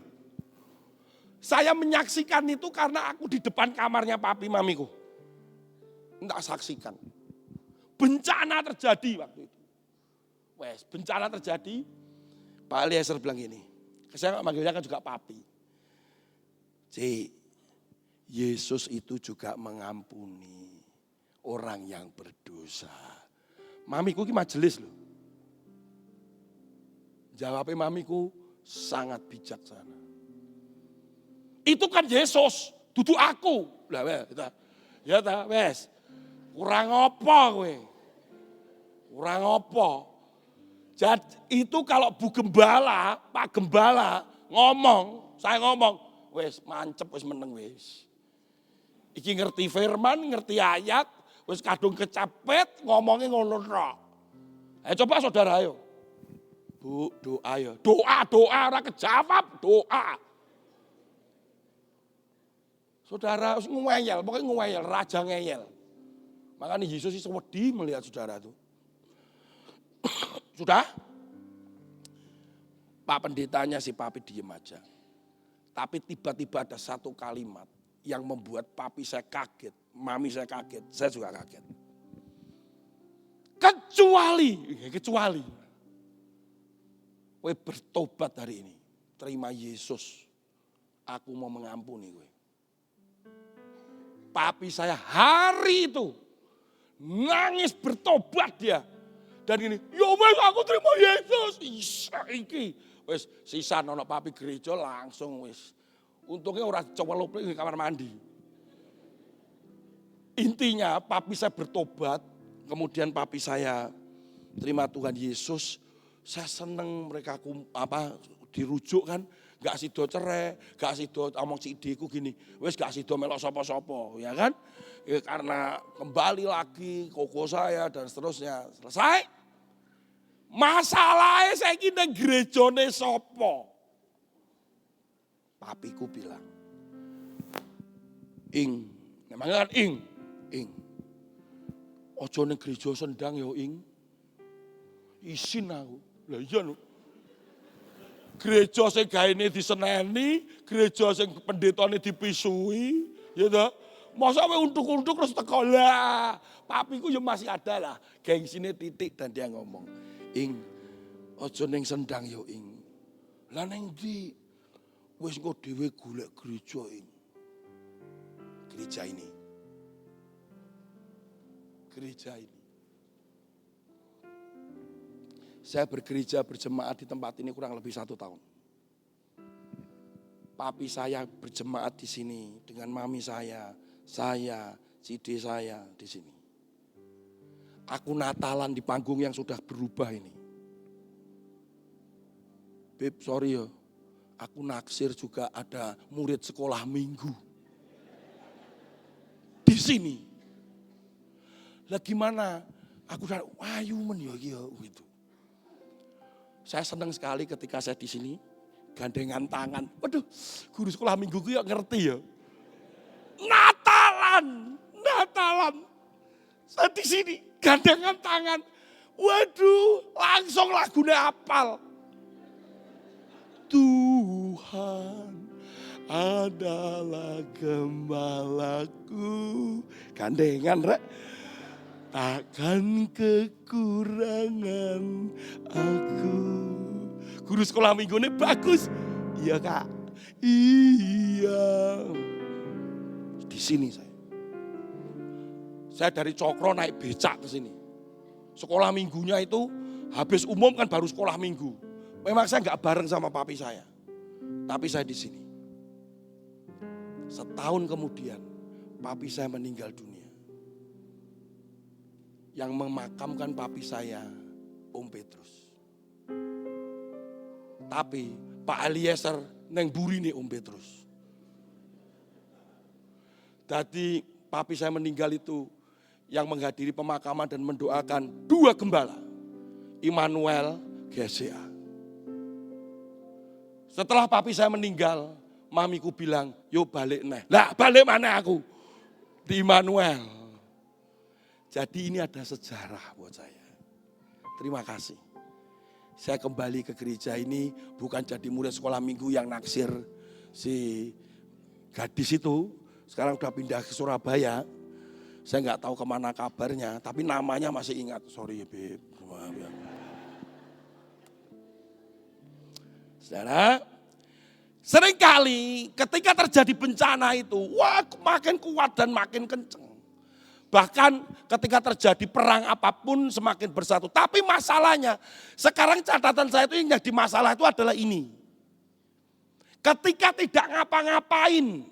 Saya menyaksikan itu karena aku di depan kamarnya papi mamiku. Enggak saksikan. Bencana terjadi waktu itu. Wes, bencana terjadi. Pak Eliezer bilang gini. Saya manggilnya kan juga papi. "Ci, Yesus itu juga mengampuni orang yang berdosa." Mamiku ki majelis loh. Jawabnya mamiku sangat bijaksana. "Itu kan Yesus, dudu aku." Lah wes, ya ta, wes. Kurang apa kowe? Kurang apa? Jadi itu kalau Bu Gembala, Pak Gembala ngomong, saya ngomong, wes mancep wes meneng wes. Iki ngerti firman, ngerti ayat, wes kadung kecepet ngomongnya ngono tok. Coba saudara ayo. Bu, doa ya. Doa ora kejawab, doa. Saudara ngeyel, pokoknya ngeyel, raja ngeyel. Makanya Yesus itu wedi melihat saudara itu. Sudah? Pak pendetanya si papi diem aja. Tapi tiba-tiba ada satu kalimat yang membuat papi saya kaget, mami saya kaget, saya juga kaget. Kecuali kowe bertobat hari ini, terima Yesus, aku mau mengampuni kowe. Papi saya hari itu nangis bertobat dia. Dan ini, "Ya wes aku terima Yesus." Iki wes sisa nono papi gereja langsung wes. Untungnya orang cowok di kamar mandi. Intinya papi saya bertobat, kemudian papi saya terima Tuhan Yesus. Saya seneng mereka dirujuk kan, gak sido cerai, gak sido omong si ideku gini, wes gak sido melok sopo-sopo, ya kan? Ya, karena kembali lagi koko saya dan seterusnya selesai. Masalahnya saya kira gerejone sopo. Papiku bilang, namanya kan Ing. Ojo ning gereja Sendang ya Ing. Isin aku. Lah iya lho. Gereja sing gaene diseneni, gereja sing pendetane dipisui, ya toh. Masa we untuk-untuk terus teko lah. Papiku ya masih ada lah, gengsine titik dan dia ngomong, "Ing, aja ning Sendang ya Ing. Lah ning ndi? Wis engko dhewe golek gereja Ing." Gereja ini. Saya bergereja berjemaat di tempat ini kurang lebih 1 tahun. Papi saya berjemaat di sini dengan mami saya, cide saya di sini. Aku Natalan di panggung yang sudah berubah ini. Beb, sorry ya, aku naksir juga ada murid sekolah minggu di sini. Lah gimana? Aku udah ayu men ya gitu. Saya senang sekali ketika saya di sini gandengan tangan. Waduh, guru sekolah minggu ya ngerti ya. Natalan. Saya di sini gandengan tangan. Waduh, langsung lagunya hafal. Tuhan adalah gembalaku. Gandengan rek. Takkan kekurangan aku. Guru sekolah minggu ini bagus. Iya kak. Iya. Di sini saya. Saya dari Cokro naik becak ke sini. Sekolah minggunya itu habis umum kan baru sekolah minggu. Memang saya nggak bareng sama papi saya. Tapi saya di sini. Setahun kemudian papi saya meninggal dunia. Yang memakamkan papi saya, Om Petrus. Tapi Pak Eliezer neng buri nih Om Petrus. Jadi papi saya meninggal itu yang menghadiri pemakaman dan mendoakan 2 gembala. Immanuel, GCA. Setelah papi saya meninggal, mamiku bilang, yuk balik neh. Lah balik mana aku? Di Immanuel. Jadi ini ada sejarah buat saya. Terima kasih. Saya kembali ke gereja ini bukan jadi murid sekolah minggu yang naksir si gadis itu. Sekarang udah pindah ke Surabaya. Saya nggak tahu kemana kabarnya, tapi namanya masih ingat. Sorry ya Beb. Saudara, seringkali ketika terjadi bencana itu, wah makin kuat dan makin kenceng. Bahkan ketika terjadi perang apapun semakin bersatu. Tapi masalahnya, sekarang catatan saya itu yang jadi masalah itu adalah ini. Ketika tidak ngapa-ngapain,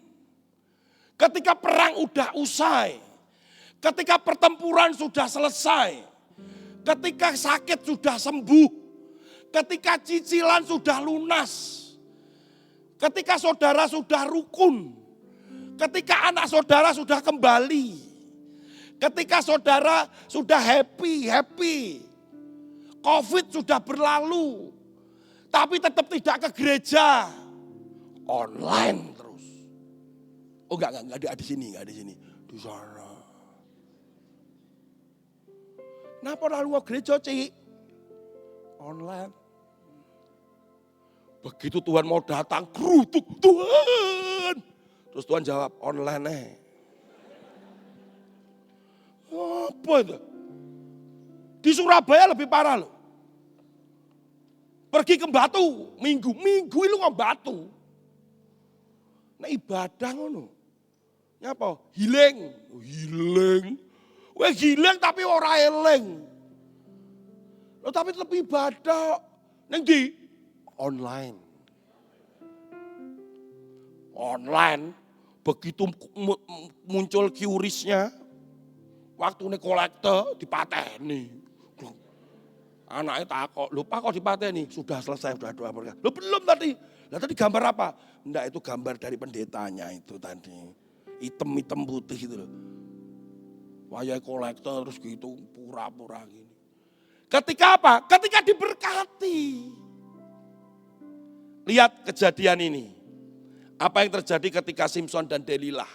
ketika perang udah usai, ketika pertempuran sudah selesai, ketika sakit sudah sembuh, ketika cicilan sudah lunas, ketika saudara sudah rukun, ketika anak saudara sudah kembali, ketika saudara sudah happy, COVID sudah berlalu, tapi tetap tidak ke gereja, online terus. Oh enggak di sini, di sana. Kenapa lalu ke gereja Cik? Online. Begitu Tuhan mau datang, gerutuk Tuhan. Terus Tuhan jawab, online Apa itu? Di Surabaya lebih parah loh. Pergi ke Batu, minggu itu ke Batu. Nah ibadah ngono. Nyapa? Hiling. Weh hiling tapi ora eling. Loh tapi tetap ibadah. Neng di online. Begitu muncul QRIS-nya, waktu ini kolektor dipateni. Anaknya takut, lupa kok dipateni. Sudah selesai, sudah doa berkah. Loh belum tadi. Lah tadi gambar apa? Enggak, itu gambar dari pendetanya itu tadi. Hitam putih gitu loh. Wayai kolektor terus gitu, pura-pura gini. Ketika apa? Ketika diberkati. Lihat kejadian ini. Apa yang terjadi ketika Simson dan Delilah.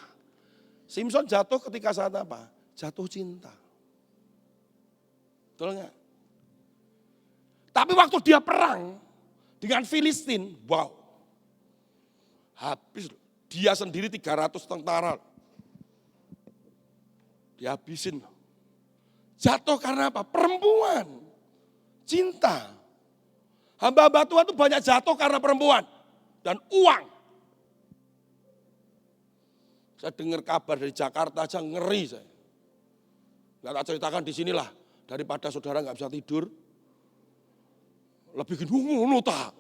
Simson jatuh ketika saat apa? Jatuh cinta. Betul enggak? Tapi waktu dia perang dengan Filistin, wow. Habis dia sendiri 300 tentara. Dihabisin. Jatuh karena apa? Perempuan. Cinta. Hamba-hamba Tuhan itu banyak jatuh karena perempuan dan uang. Saya dengar kabar dari Jakarta aja ngeri saya. Gak tak ceritakan di sinilah, daripada saudara gak bisa tidur. lebih ngono ta.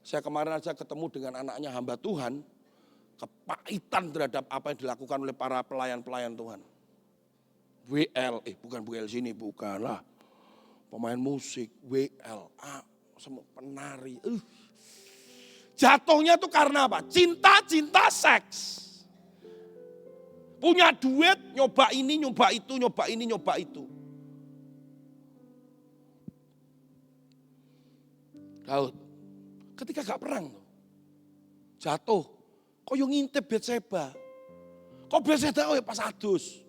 Saya kemarin aja ketemu dengan anaknya hamba Tuhan, kepahitan terhadap apa yang dilakukan oleh para pelayan-pelayan Tuhan. WL, bukan WL sini, bukanlah. Pemain musik, WL, penari. Jatuhnya tuh karena apa? Cinta seks. Punya duit, nyoba ini, nyoba itu, nyoba ini, nyoba itu. Daud, ketika gak perang, jatuh. Kok yang ngintip Betseba? Kok Betseba pas adus?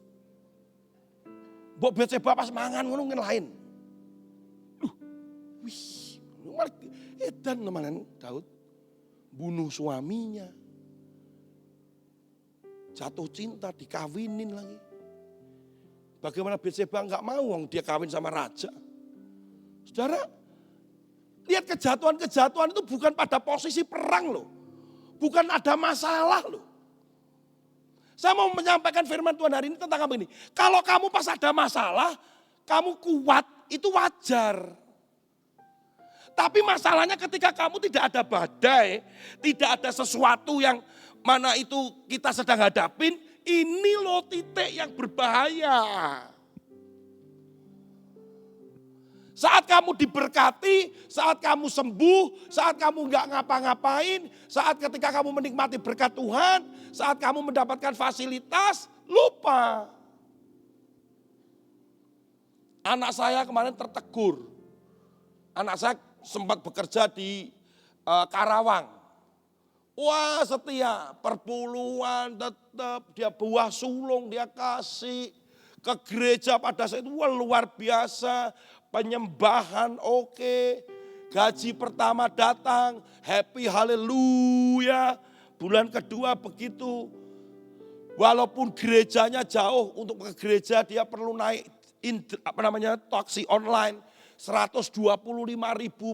Mbok Betseba pas mangan ngono lain. Edan teman Daud. Bunuh suaminya. Jatuh cinta, dikawinin lagi. Bagaimana Betseba enggak mau dia kawin sama raja. Saudara, lihat kejatuhan-kejatuhan itu bukan pada posisi perang loh. Bukan ada masalah loh. Saya mau menyampaikan firman Tuhan hari ini tentang apa ini. Kalau kamu pas ada masalah, kamu kuat, itu wajar. Tapi masalahnya ketika kamu tidak ada badai, tidak ada sesuatu yang mana itu kita sedang hadapin, ini loh titik yang berbahaya. Saat kamu diberkati, saat kamu sembuh, saat kamu nggak ngapa-ngapain, saat ketika kamu menikmati berkat Tuhan, saat kamu mendapatkan fasilitas, lupa. Anak saya kemarin tertegur. Anak saya sempat bekerja di Karawang. Wah setia, perpuluhan tetap, dia buah sulung dia kasih ke gereja pada saat itu luar biasa. Penyembahan oke, gaji pertama datang, happy haleluya. Bulan kedua begitu, walaupun gerejanya jauh, untuk ke gereja dia perlu naik taksi online. 125.000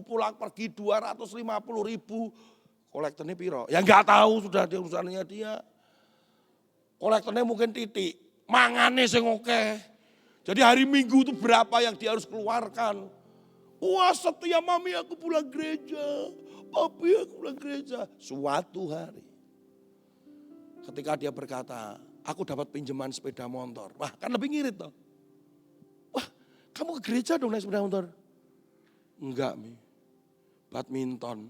pulang pergi 250.000. Kolektornya piro? Ya nggak tahu sudah dia urusannya dia. Kolektornya mungkin titik, mangane sing oke. Jadi hari Minggu itu berapa yang dia harus keluarkan. Wah setia mami aku pulang gereja. Papi aku pulang gereja. Suatu hari. Ketika dia berkata, aku dapat pinjaman sepeda motor. Wah kan lebih ngirit toh. Wah kamu ke gereja dong naik sepeda motor. Enggak Mi. Badminton.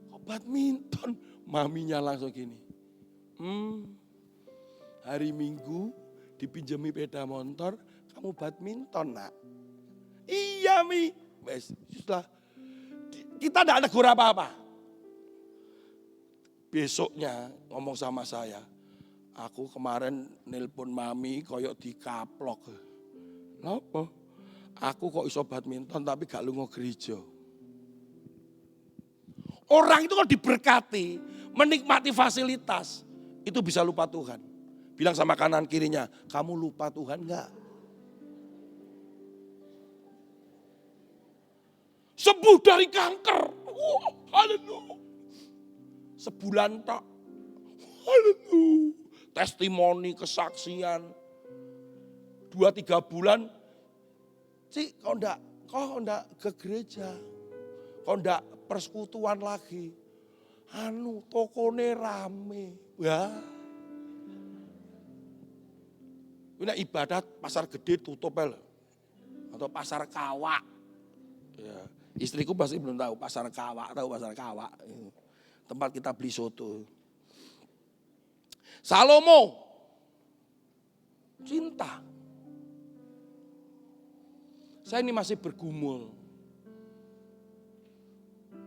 Kok badminton? Maminya langsung gini. Hari Minggu dipinjami sepeda motor, kamu badminton nak. Iya Mi. Sudah. Kita tidak ada gora apa-apa. Besoknya ngomong sama saya, aku kemarin nelpon mami koyok dikaplok. Kenapa? Aku kok iso badminton tapi gak lunga gereja. Orang itu kalau diberkati, menikmati fasilitas, itu bisa lupa Tuhan. Bilang sama kanan kirinya, kamu lupa Tuhan enggak? Sembuh dari kanker. Haleluya. Sebulan tak. Haleluya. Testimoni, kesaksian. 2-3 bulan. Cik, kok enggak ke gereja? Kok enggak persekutuan lagi? Tokone rame. Ya. Ini ibadat pasar gede tutup ya. Atau pasar Kawak. Ya. Istriku pasti belum tahu pasar Kawak, tempat kita beli soto. Salomo, cinta. Saya ini masih bergumul.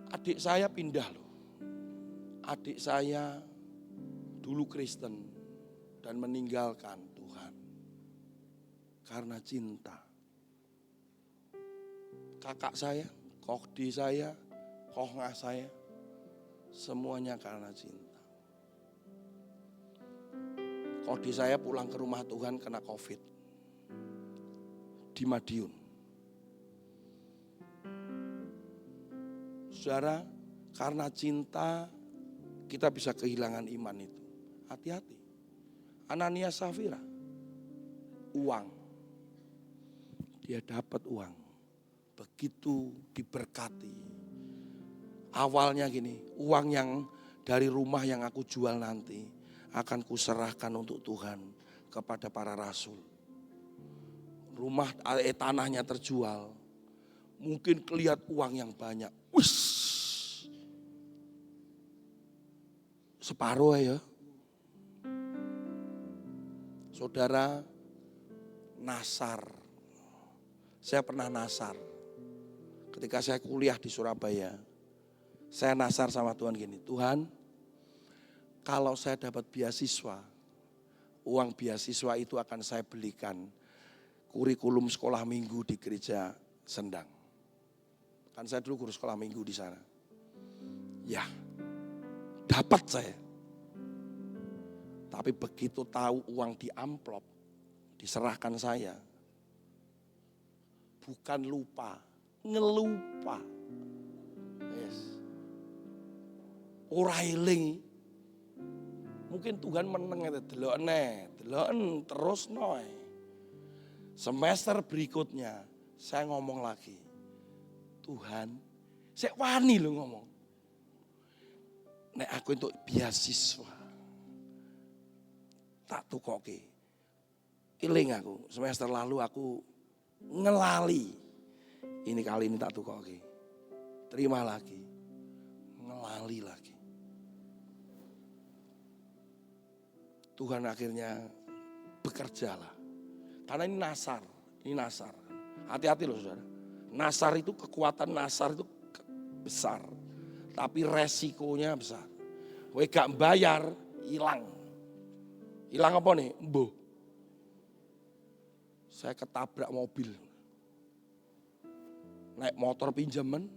Adik saya pindah loh. Adik saya dulu Kristen dan meninggalkan Tuhan. Karena cinta. Kakak saya, Kokdi saya, Kohngah saya, semuanya karena cinta. Kokdi saya pulang ke rumah Tuhan kena COVID di Madiun. Saudara, karena cinta kita bisa kehilangan iman itu. Hati-hati. Ananias Safira, uang. dia dapat uang. Begitu diberkati. Awalnya gini, uang yang dari rumah yang aku jual nanti akan kuserahkan untuk Tuhan kepada para rasul. Rumah tanahnya terjual. Mungkin kelihat uang yang banyak. Wiss. Separuh ya. Saudara, nasar. Saya pernah nasar. Ketika saya kuliah di Surabaya, saya nasar sama Tuhan gini, Tuhan, kalau saya dapat beasiswa, uang beasiswa itu akan saya belikan kurikulum sekolah minggu di gereja Sendang. Kan saya dulu guru sekolah minggu di sana. Ya, dapat saya. Tapi begitu tahu uang di amplop, diserahkan saya. Bukan lupa, ngelupa. Yes. Ora eling. Mungkin Tuhan meneng itu, deloken terus noy. Semester berikutnya saya ngomong lagi. Tuhan, saya wani lo ngomong. Nek aku untuk beasiswa. Tak tukoke. Iling aku, semester lalu aku ngelali. Ini kali ini tak tukoke. Terima lagi. Ngelali lagi. Tuhan akhirnya bekerjalah. Karena ini nasar. Hati-hati loh saudara. Nasar itu kekuatan nasar itu besar. Tapi resikonya besar. Kowe gak bayar, hilang. Hilang apa nih? Mbuh. Saya ketabrak mobil. Naik motor pinjaman,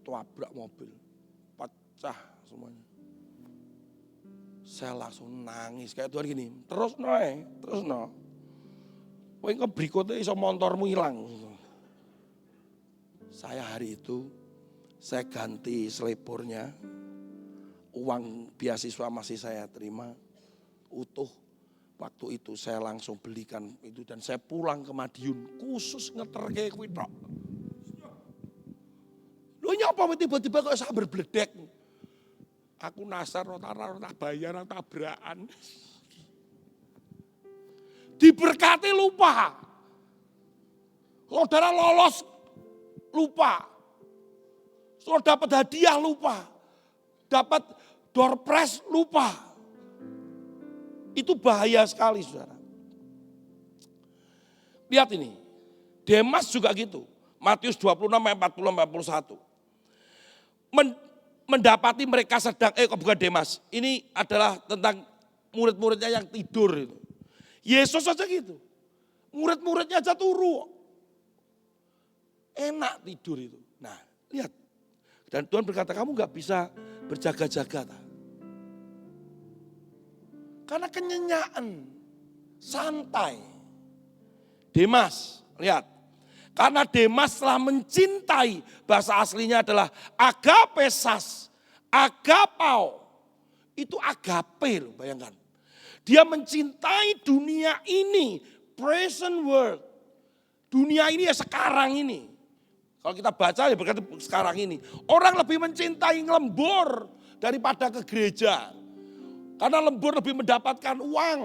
tabrak mobil. Pecah semuanya. Saya langsung nangis. Kayak Tuhan gini, terus no. Kowe engko berikutnya iso motormu hilang. Saya hari itu, saya ganti selebornya. Uang beasiswa masih saya terima. Utuh. Waktu itu saya langsung belikan itu. Dan saya pulang ke Madiun. Khusus ngeterke kuwi tok. Loh nyapa tiba-tiba kok sabar bledek. Aku nasar, tak bayar, tabrakan. Diberkati lupa. Saudara lolos lupa. Saudara dapat hadiah lupa. Dapat door prize lupa. Itu bahaya sekali saudara. Lihat ini. Demas juga gitu. Matius 26 ayat 40-41. Mendapati mereka sedang, bukan Demas. Ini adalah tentang murid-muridnya yang tidur itu. Yesus aja gitu. Murid-muridnya aja turu. Enak tidur itu. Nah, lihat. Dan Tuhan berkata, kamu gak bisa berjaga-jaga. Karena kenyenyaan, santai. Demas, lihat. Karena Demas telah mencintai, bahasa aslinya adalah agapesas, agapao. Itu agape loh, bayangkan. Dia mencintai dunia ini, present world. Dunia ini ya sekarang ini. Kalau kita baca ya berkata sekarang ini. Orang lebih mencintai lembur daripada ke gereja. Karena lembur lebih mendapatkan uang.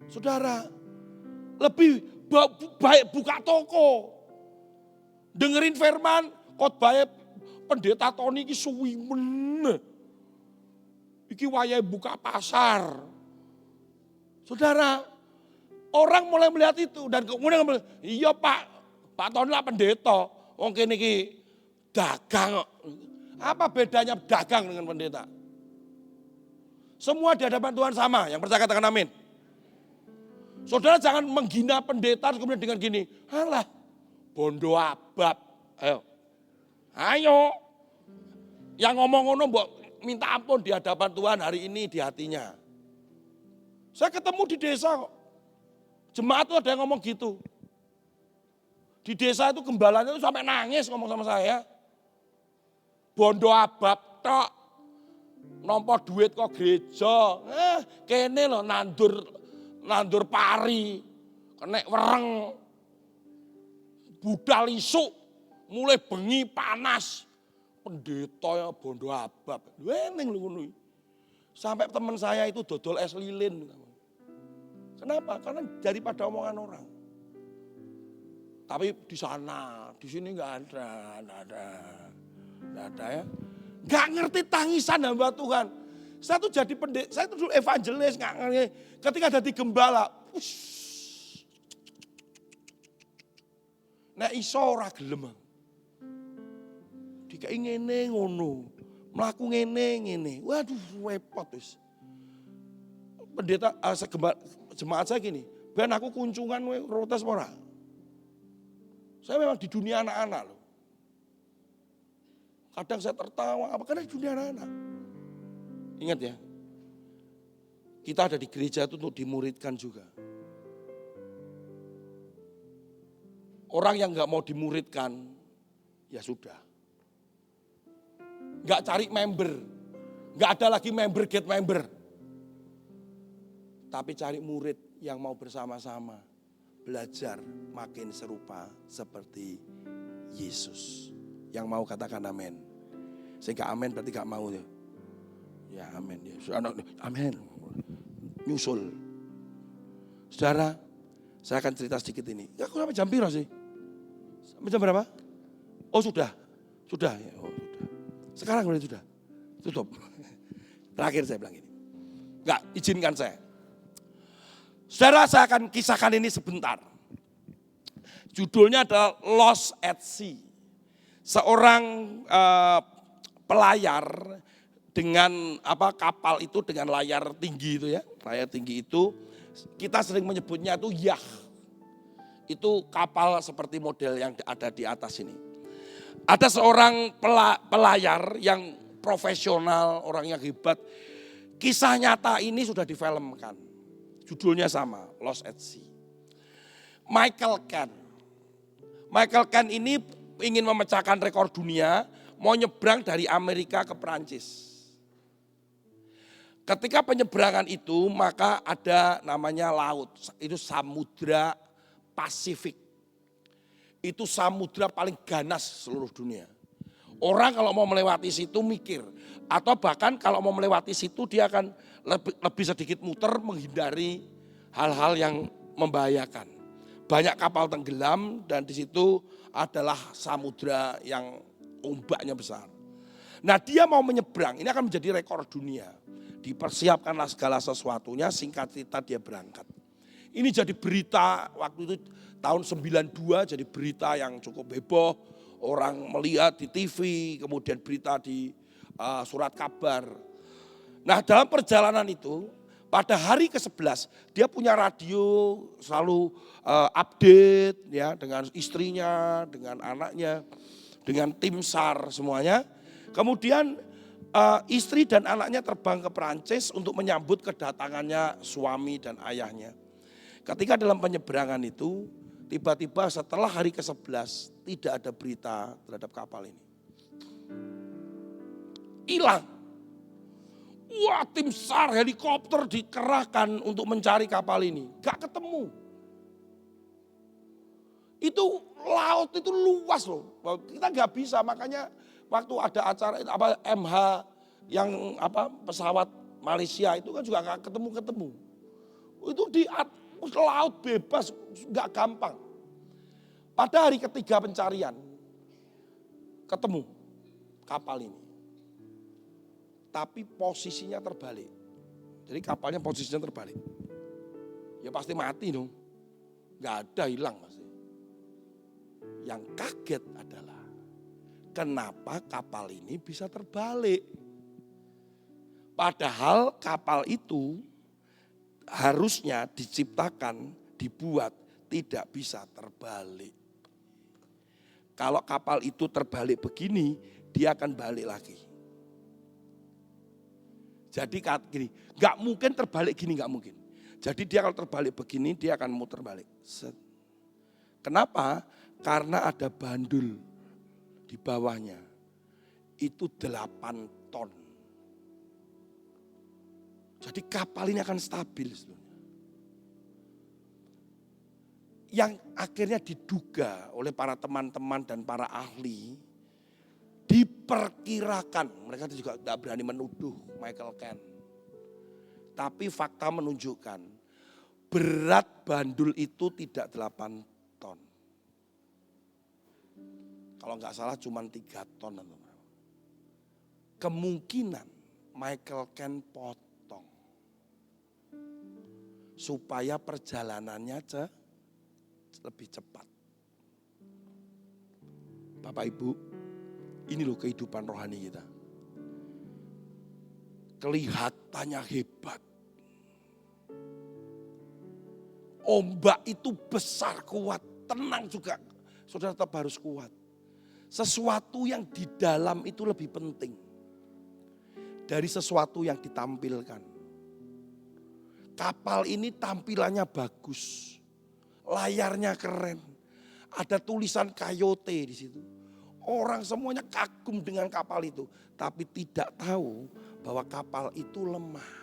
Saudara, lebih baik buka toko. Dengerin firman, khotbah pendeta Tony iki suwi men. Iki wayahe buka pasar. Saudara, orang mulai melihat itu dan kemudian bilang, iya Pak Tony lah pendeta. Wong kene iki dagang kok. Apa bedanya dagang dengan pendeta? Semua di hadapan Tuhan sama, yang percaya katakan amin. Saudara jangan menghina pendeta kemudian dengan gini, alah bondo abab. Ayo. Yang ngomong-ngomong mbok minta ampun di hadapan Tuhan hari ini di hatinya. Saya ketemu di desa kok. Jemaat tuh ada yang ngomong gitu. Di desa itu gembalanya tuh sampai nangis ngomong sama saya. Bondo abab tok. Nompo duit kok gereja. Kene loh nandur nandur pari, kena wereng, budal isuk, mulai bengi panas, pendeta ya bondo abab, weneng lu ngono. Sampai teman saya itu dodol es lilin. Kenapa? Karena daripada omongan orang. Tapi di sana, di sini nggak ada ya. Nggak ngerti tangisan hamba Tuhan. Saya tuh jadi pendeta, saya tuh dulu evangelis, nggak ngerti. Ketika jadi gembala, nek iso ora gelem. Dikai ngene ngono, mlaku ngene. Waduh, repot wis. Pendeta jemaat saya gini, ben aku kunjungan rotes ora. Saya memang di dunia anak-anak loh. Kadang saya tertawa, apa karena di dunia anak-anak. Ingat ya, kita ada di gereja itu untuk dimuridkan juga. Orang yang gak mau dimuridkan, ya sudah. Gak cari member, gak ada lagi member get member. Tapi cari murid yang mau bersama-sama belajar makin serupa seperti Yesus. Yang mau katakan amin. Sehingga amin berarti gak mau ya. Ya amin. Ya. Amin. Nyusul. Saudara, saya akan cerita sedikit ini. Ya aku sampai jam berapa sih? Sampai jam berapa? Oh sudah. Sudah. Ya, oh, sudah. Sekarang udah sudah. Tutup. Terakhir saya bilang ini. Enggak, izinkan saya. Saudara, saya akan kisahkan ini sebentar. Judulnya adalah Lost at Sea. Seorang pelayar dengan kapal itu dengan layar tinggi itu ya. Layar tinggi itu kita sering menyebutnya itu yacht. Itu kapal seperti model yang ada di atas ini. Ada seorang pelayar yang profesional, orang yang hebat. Kisah nyata ini sudah difilmkan. Judulnya sama, Lost at Sea. Michael Caine ini ingin memecahkan rekor dunia, mau nyebrang dari Amerika ke Perancis. Ketika penyeberangan itu, maka ada namanya laut, itu Samudra Pasifik. Itu samudra paling ganas seluruh dunia. Orang kalau mau melewati situ mikir, atau bahkan kalau mau melewati situ dia akan lebih sedikit muter menghindari hal-hal yang membahayakan. Banyak kapal tenggelam dan di situ adalah samudra yang ombaknya besar. Nah dia mau menyeberang, ini akan menjadi rekor dunia. Dipersiapkanlah segala sesuatunya, singkat cerita dia berangkat. Ini jadi berita waktu itu tahun 92 jadi berita yang cukup heboh. Orang melihat di TV, kemudian berita di surat kabar. Nah dalam perjalanan itu, pada hari ke-11 dia punya radio selalu update ya dengan istrinya, dengan anaknya, dengan tim SAR semuanya. Kemudian istri dan anaknya terbang ke Perancis untuk menyambut kedatangannya suami dan ayahnya. Ketika dalam penyeberangan itu, tiba-tiba setelah hari ke-11 tidak ada berita terhadap kapal ini. Hilang. Wah, tim SAR helikopter dikerahkan untuk mencari kapal ini. Gak ketemu. Itu laut itu luas loh. Kita gak bisa, makanya waktu ada acara MH yang pesawat Malaysia itu kan juga gak ketemu-ketemu. Itu di laut bebas, gak gampang. Pada hari ketiga pencarian, ketemu kapal ini. Tapi posisinya terbalik. Jadi kapalnya posisinya terbalik. Ya pasti mati dong. Gak ada, hilang pasti. Yang kaget adalah, kenapa kapal ini bisa terbalik? Padahal kapal itu harusnya diciptakan, dibuat tidak bisa terbalik. Kalau kapal itu terbalik begini, dia akan balik lagi. Jadi gini, gak mungkin terbalik gini, gak mungkin. Jadi dia kalau terbalik begini, dia akan muter balik. Kenapa? Karena ada bandul di bawahnya. Itu 8 ton. Jadi kapal ini akan stabil sebenarnya. yang akhirnya diduga oleh para teman-teman dan para ahli, diperkirakan, mereka juga tidak berani menuduh Michael Ken. Tapi fakta menunjukkan berat bandul itu tidak 8 ton. Kalau nggak salah cuma 3 ton. Kemungkinan Michael Ken potong supaya perjalanannya lebih cepat. Bapak Ibu, ini loh kehidupan rohani kita. Kelihatannya hebat. Ombak itu besar, kuat, tenang juga. Saudara tetap harus kuat. Sesuatu yang di dalam itu lebih penting dari sesuatu yang ditampilkan. Kapal ini tampilannya bagus, layarnya keren, ada tulisan Coyote di situ. Orang semuanya kagum dengan kapal itu, tapi tidak tahu bahwa kapal itu lemah.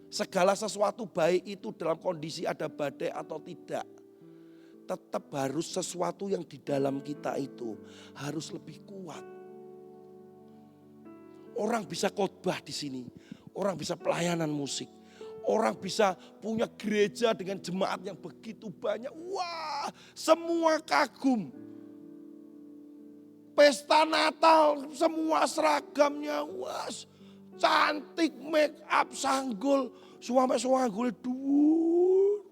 Segala sesuatu baik itu dalam kondisi ada badai atau tidak, tetap harus sesuatu yang di dalam kita itu harus lebih kuat. Orang bisa khotbah di sini, orang bisa pelayanan musik, orang bisa punya gereja dengan jemaat yang begitu banyak. Wah, semua kagum. Pesta Natal, semua seragamnya, wah, cantik, make up, sanggul, suami sanggul dhuwur.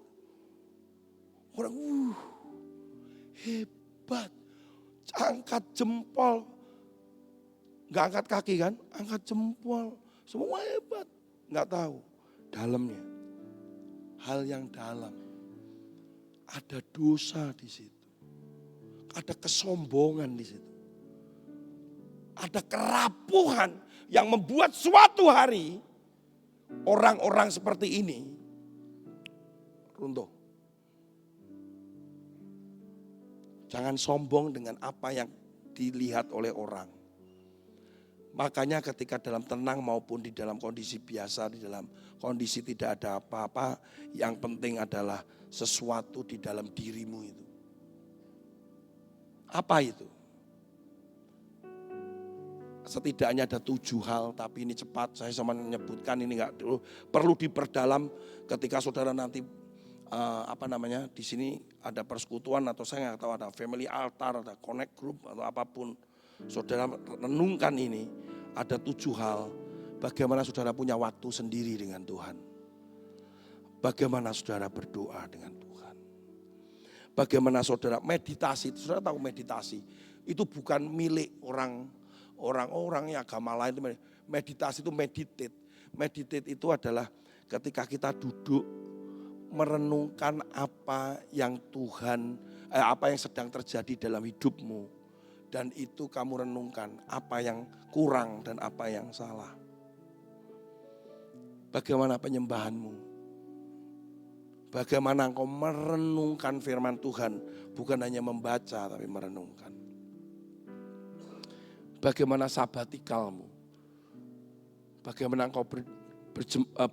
Orang, hebat, angkat jempol, nggak angkat kaki kan, angkat jempol, semua hebat, nggak tahu dalamnya, hal yang dalam, ada dosa di situ, ada kesombongan di situ. Ada kerapuhan yang membuat suatu hari orang-orang seperti ini runtuh. Jangan sombong dengan apa yang dilihat oleh orang. Makanya ketika dalam tenang maupun di dalam kondisi biasa, di dalam kondisi tidak ada apa-apa, yang penting adalah sesuatu di dalam dirimu itu. Apa itu? Setidaknya ada 7 hal, tapi ini cepat saya sama menyebutkan, ini enggak perlu diperdalam ketika saudara nanti di sini ada persekutuan atau saya nggak tahu ada family altar, ada connect group atau apapun. Saudara renungkan ini, ada 7 hal bagaimana saudara punya waktu sendiri dengan Tuhan. Bagaimana saudara berdoa dengan Tuhan. Bagaimana saudara meditasi, saudara tahu meditasi itu bukan milik orang-orang yang agama lain. Meditasi itu meditate. Meditate itu adalah ketika kita duduk merenungkan apa yang apa yang sedang terjadi dalam hidupmu, dan itu kamu renungkan apa yang kurang dan apa yang salah. Bagaimana penyembahanmu? Bagaimana engkau merenungkan firman Tuhan, bukan hanya membaca tapi merenungkan. Bagaimana sabatikalmu? Bagaimana engkau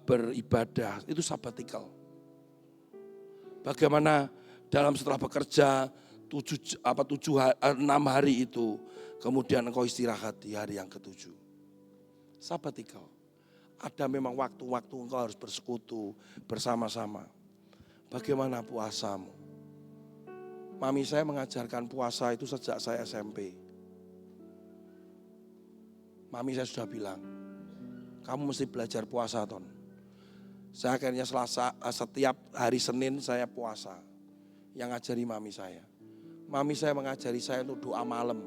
beribadah, itu sabatikal. Bagaimana setelah bekerja 6 hari itu, kemudian engkau istirahat di hari yang ke-7. Sabatikal. Ada memang waktu-waktu engkau harus bersekutu bersama-sama. Bagaimana puasamu? Mami saya mengajarkan puasa itu sejak saya SMP. Mami saya sudah bilang, kamu mesti belajar puasa, Ton. Saya akhirnya setiap hari Senin saya puasa. Yang ngajari mami saya. Mami saya mengajari saya untuk doa malam.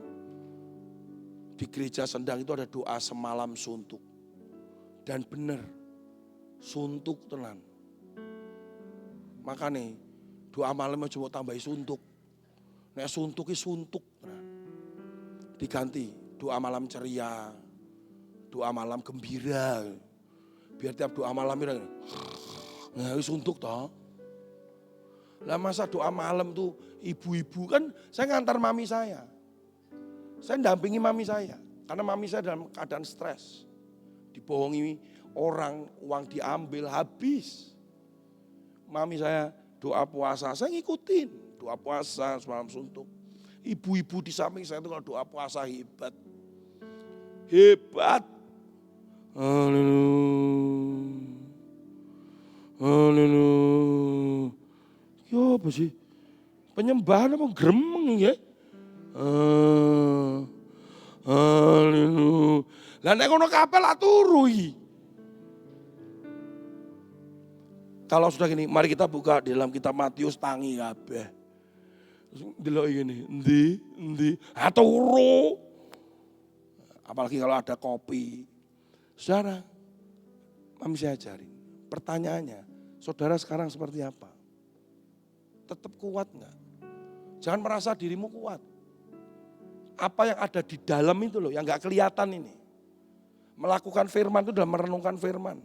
Di gereja Sendang itu ada doa semalam suntuk. Dan benar, suntuk tenan. Makanya doa malamnya cuma tambahi suntuk. Nek suntuk itu suntuk. Diganti doa malam ceria, doa malam gembira. Biar tiap doa malam itu, nah itu suntuk toh. Lah masa doa malam tuh ibu-ibu kan, saya ngantar mami saya. Saya dampingi mami saya. Karena mami saya dalam keadaan stres. Dibohongi orang, uang diambil, habis. Mami saya doa puasa, saya ngikutin doa puasa semalam suntuk. Ibu-ibu di samping saya itu kalau doa puasa hebat. Hebat. Haleluya. Haleluya. Ya apa sih? Penyembahan apa gremeng ya? Haleluya. Lah nek ngono kabeh lak turu iki. Kalau sudah gini, mari kita buka di dalam kitab Matius tangi kabeh. Delok ngene, endi, turu. Apalagi kalau ada kopi. Saudara, mami saya ajarin. Pertanyaannya, saudara sekarang seperti apa? Tetap kuat enggak? Jangan merasa dirimu kuat. Apa yang ada di dalam itu loh, yang enggak kelihatan ini. Melakukan firman itu adalah merenungkan firman.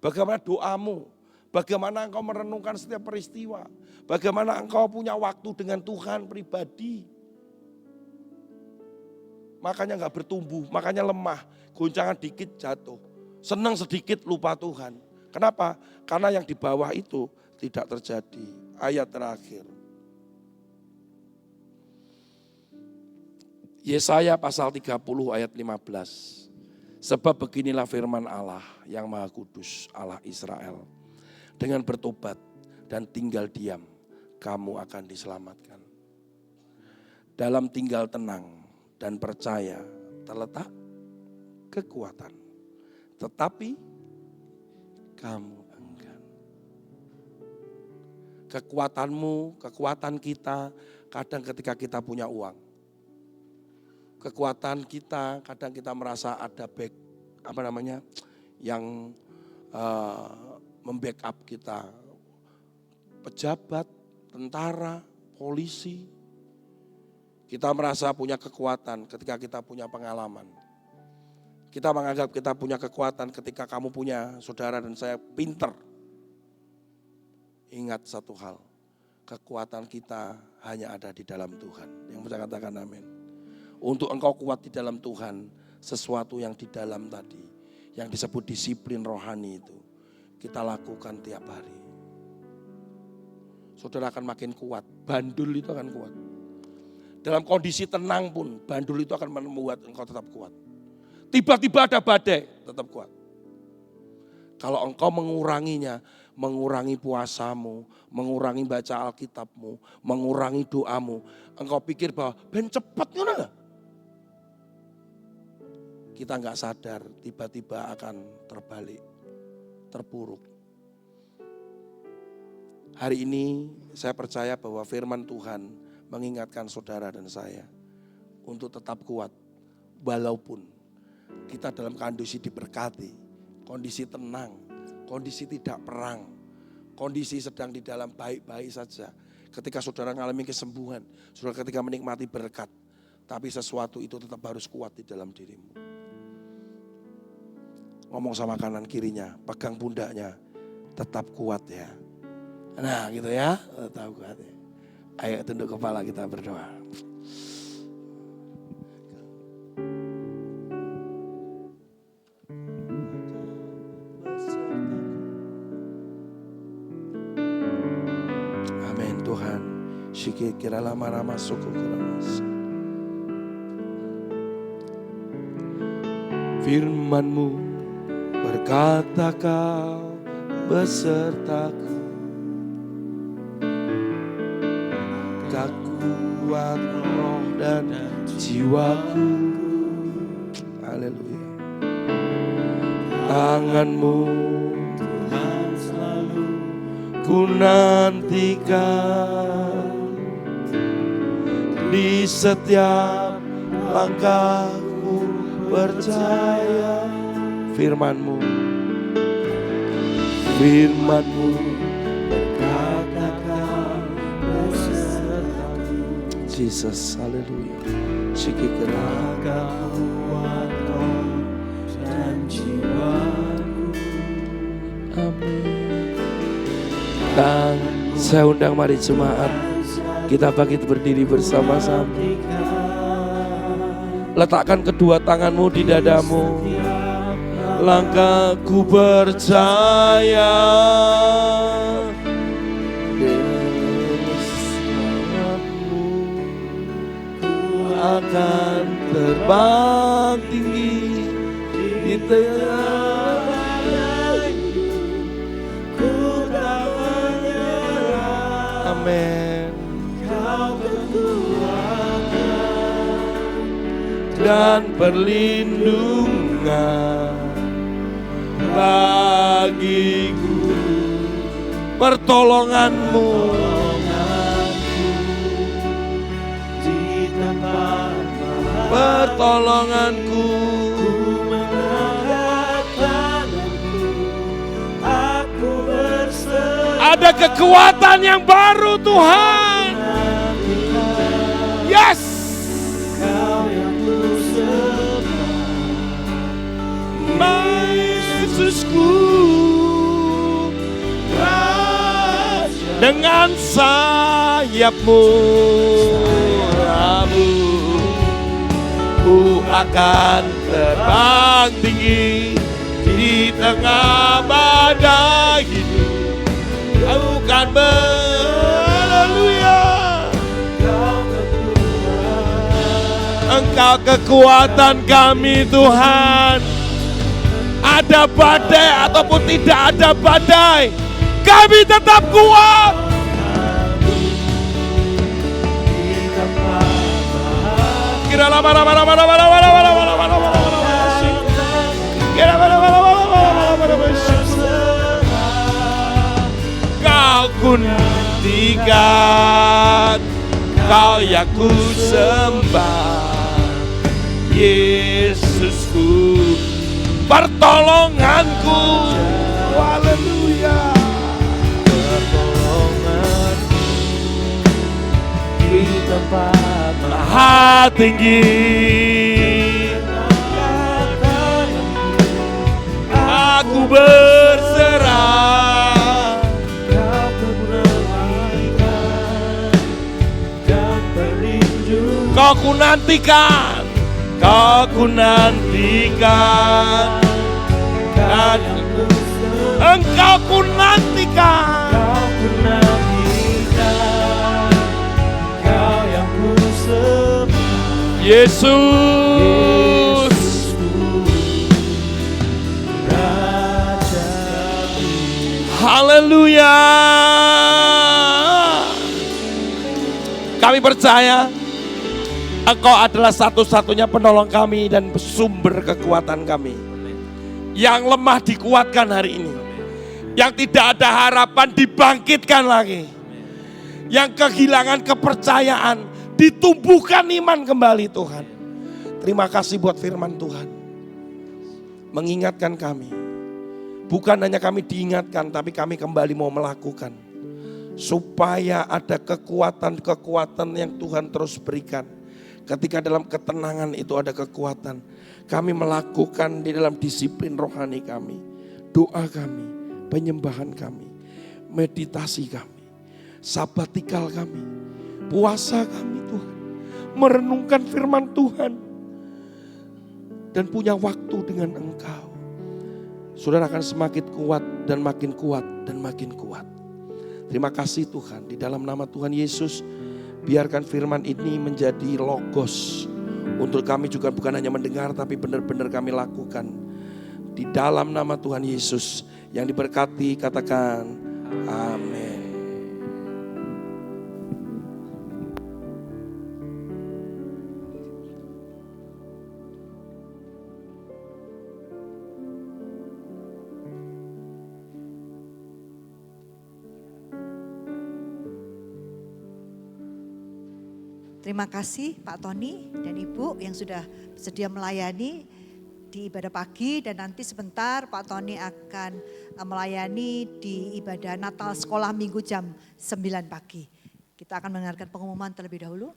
Bagaimana doamu, bagaimana engkau merenungkan setiap peristiwa. Bagaimana engkau punya waktu dengan Tuhan pribadi. Makanya enggak bertumbuh, makanya lemah. Goncangan dikit jatuh. Senang sedikit lupa Tuhan. Kenapa? Karena yang di bawah itu tidak terjadi. Ayat terakhir. Yesaya pasal 30 ayat 15. Sebab beginilah firman Allah yang Maha Kudus, Allah Israel. Dengan bertobat dan tinggal diam, kamu akan diselamatkan. Dalam tinggal tenang dan percaya terletak kekuatan. Tetapi kamu enggan. Kekuatanmu, kekuatan kita kadang ketika kita punya uang. Kekuatan kita kadang kita merasa ada yang membackup kita. Pejabat, tentara, polisi. Kita merasa punya kekuatan ketika kita punya pengalaman. Kita menganggap kita punya kekuatan ketika kamu punya, saudara dan saya pinter. Ingat satu hal, kekuatan kita hanya ada di dalam Tuhan. Yang bisa katakan amin. Untuk engkau kuat di dalam Tuhan, sesuatu yang di dalam tadi, yang disebut disiplin rohani itu, kita lakukan tiap hari. Saudara akan makin kuat, bandul itu akan kuat. Dalam kondisi tenang pun, bandul itu akan membuat engkau tetap kuat. Tiba-tiba ada badai, tetap kuat. Kalau engkau menguranginya, mengurangi puasamu, mengurangi baca Alkitabmu, mengurangi doamu, engkau pikir bahwa ben cepet ngono enggak? Kita enggak sadar, tiba-tiba akan terbalik, terpuruk. Hari ini saya percaya bahwa firman Tuhan mengingatkan saudara dan saya untuk tetap kuat, walaupun kita dalam kondisi diberkati, kondisi tenang, kondisi tidak perang, kondisi sedang di dalam baik-baik saja. Ketika saudara mengalami kesembuhan, saudara ketika menikmati berkat, tapi sesuatu itu tetap harus kuat di dalam dirimu. Ngomong sama kanan kirinya, pegang pundaknya, tetap kuat ya. Nah gitu ya, tetap kuat ya. Ayo tunduk kepala kita berdoa. Kira lama masuk ke keras. Firman-Mu berkata Kau besertaku, Kau kuat roh dan jiwaku. Haleluya. Tangan-Mu Tuhan selalu ku nantikan. Di setiap langkahku percaya firman-Mu berkata Kau besertaku. Jesus, haleluya. Siki keraga kuat roh dan jiwaku. Amin. Dan saya undang mari jemaat, kita bangkit berdiri bersama-sama. Letakkan kedua tanganmu di dadamu. Langkahku percaya akan terbang tinggi di tengah badai. Ku tak menyerah. Amin. Kau kekuatan dan perlindungan bagiku. Pertolonganmu di tempat pertolonganku. Aku berserah. Ada kekuatan yang baru Tuhan. Yes. Kau yang bersembah, Yesusku. Dengan sayapmu, ku akan terbang tinggi di tengah badai hidup. Kau kan haleluya. Engkau kekuatan kami Tuhan. Ada badai ataupun tidak ada badai, kami tetap kuat. Kau ku nantikan, Kau yang ku sembah, Yesusku, pertolonganku. Haleluya. Di tempat maha tinggi, aku berserah. Kau menantikan dan berlindung. Kau ku nantikan, Kau ku nantikan dan Engkau ku nantikan. Kau ku nantikan, Kau yang ku sembah, Yesus, Raja-Ku. Haleluya. Kami percaya Engkau adalah satu-satunya penolong kami dan sumber kekuatan kami. Yang lemah dikuatkan hari ini. Yang tidak ada harapan dibangkitkan lagi. Yang kehilangan kepercayaan ditumbuhkan iman kembali Tuhan. Terima kasih buat firman Tuhan. Mengingatkan kami. Bukan hanya kami diingatkan, tapi kami kembali mau melakukan. Supaya ada kekuatan-kekuatan yang Tuhan terus berikan. Ketika dalam ketenangan itu ada kekuatan. Kami melakukan di dalam disiplin rohani kami. Doa kami, penyembahan kami, meditasi kami, sabatikal kami, puasa kami Tuhan. Merenungkan firman Tuhan. Dan punya waktu dengan Engkau. Saudara akan semakin kuat dan makin kuat dan makin kuat. Terima kasih Tuhan. Di dalam nama Tuhan Yesus, biarkan firman ini menjadi logos. Untuk kami juga bukan hanya mendengar, tapi benar-benar kami lakukan. Di dalam nama Tuhan Yesus yang diberkati, katakan amin. Terima kasih Pak Tony dan Ibu yang sudah bersedia melayani di ibadah pagi, dan nanti sebentar Pak Tony akan melayani di ibadah Natal Sekolah Minggu jam 9 pagi. Kita akan mendengarkan pengumuman terlebih dahulu.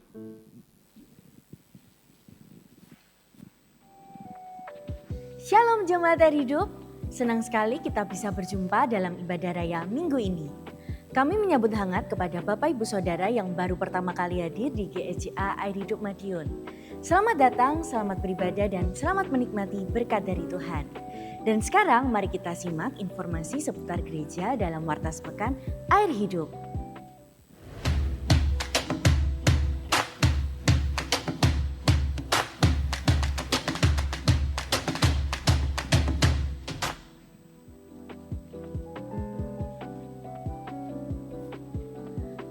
Shalom Jemaat Air Hidup, senang sekali kita bisa berjumpa dalam ibadah raya minggu ini. Kami menyambut hangat kepada Bapak Ibu Saudara yang baru pertama kali hadir di GSJA Air Hidup Madiun. Selamat datang, selamat beribadah, dan selamat menikmati berkat dari Tuhan. Dan sekarang mari kita simak informasi seputar gereja dalam Warta Sepekan Air Hidup.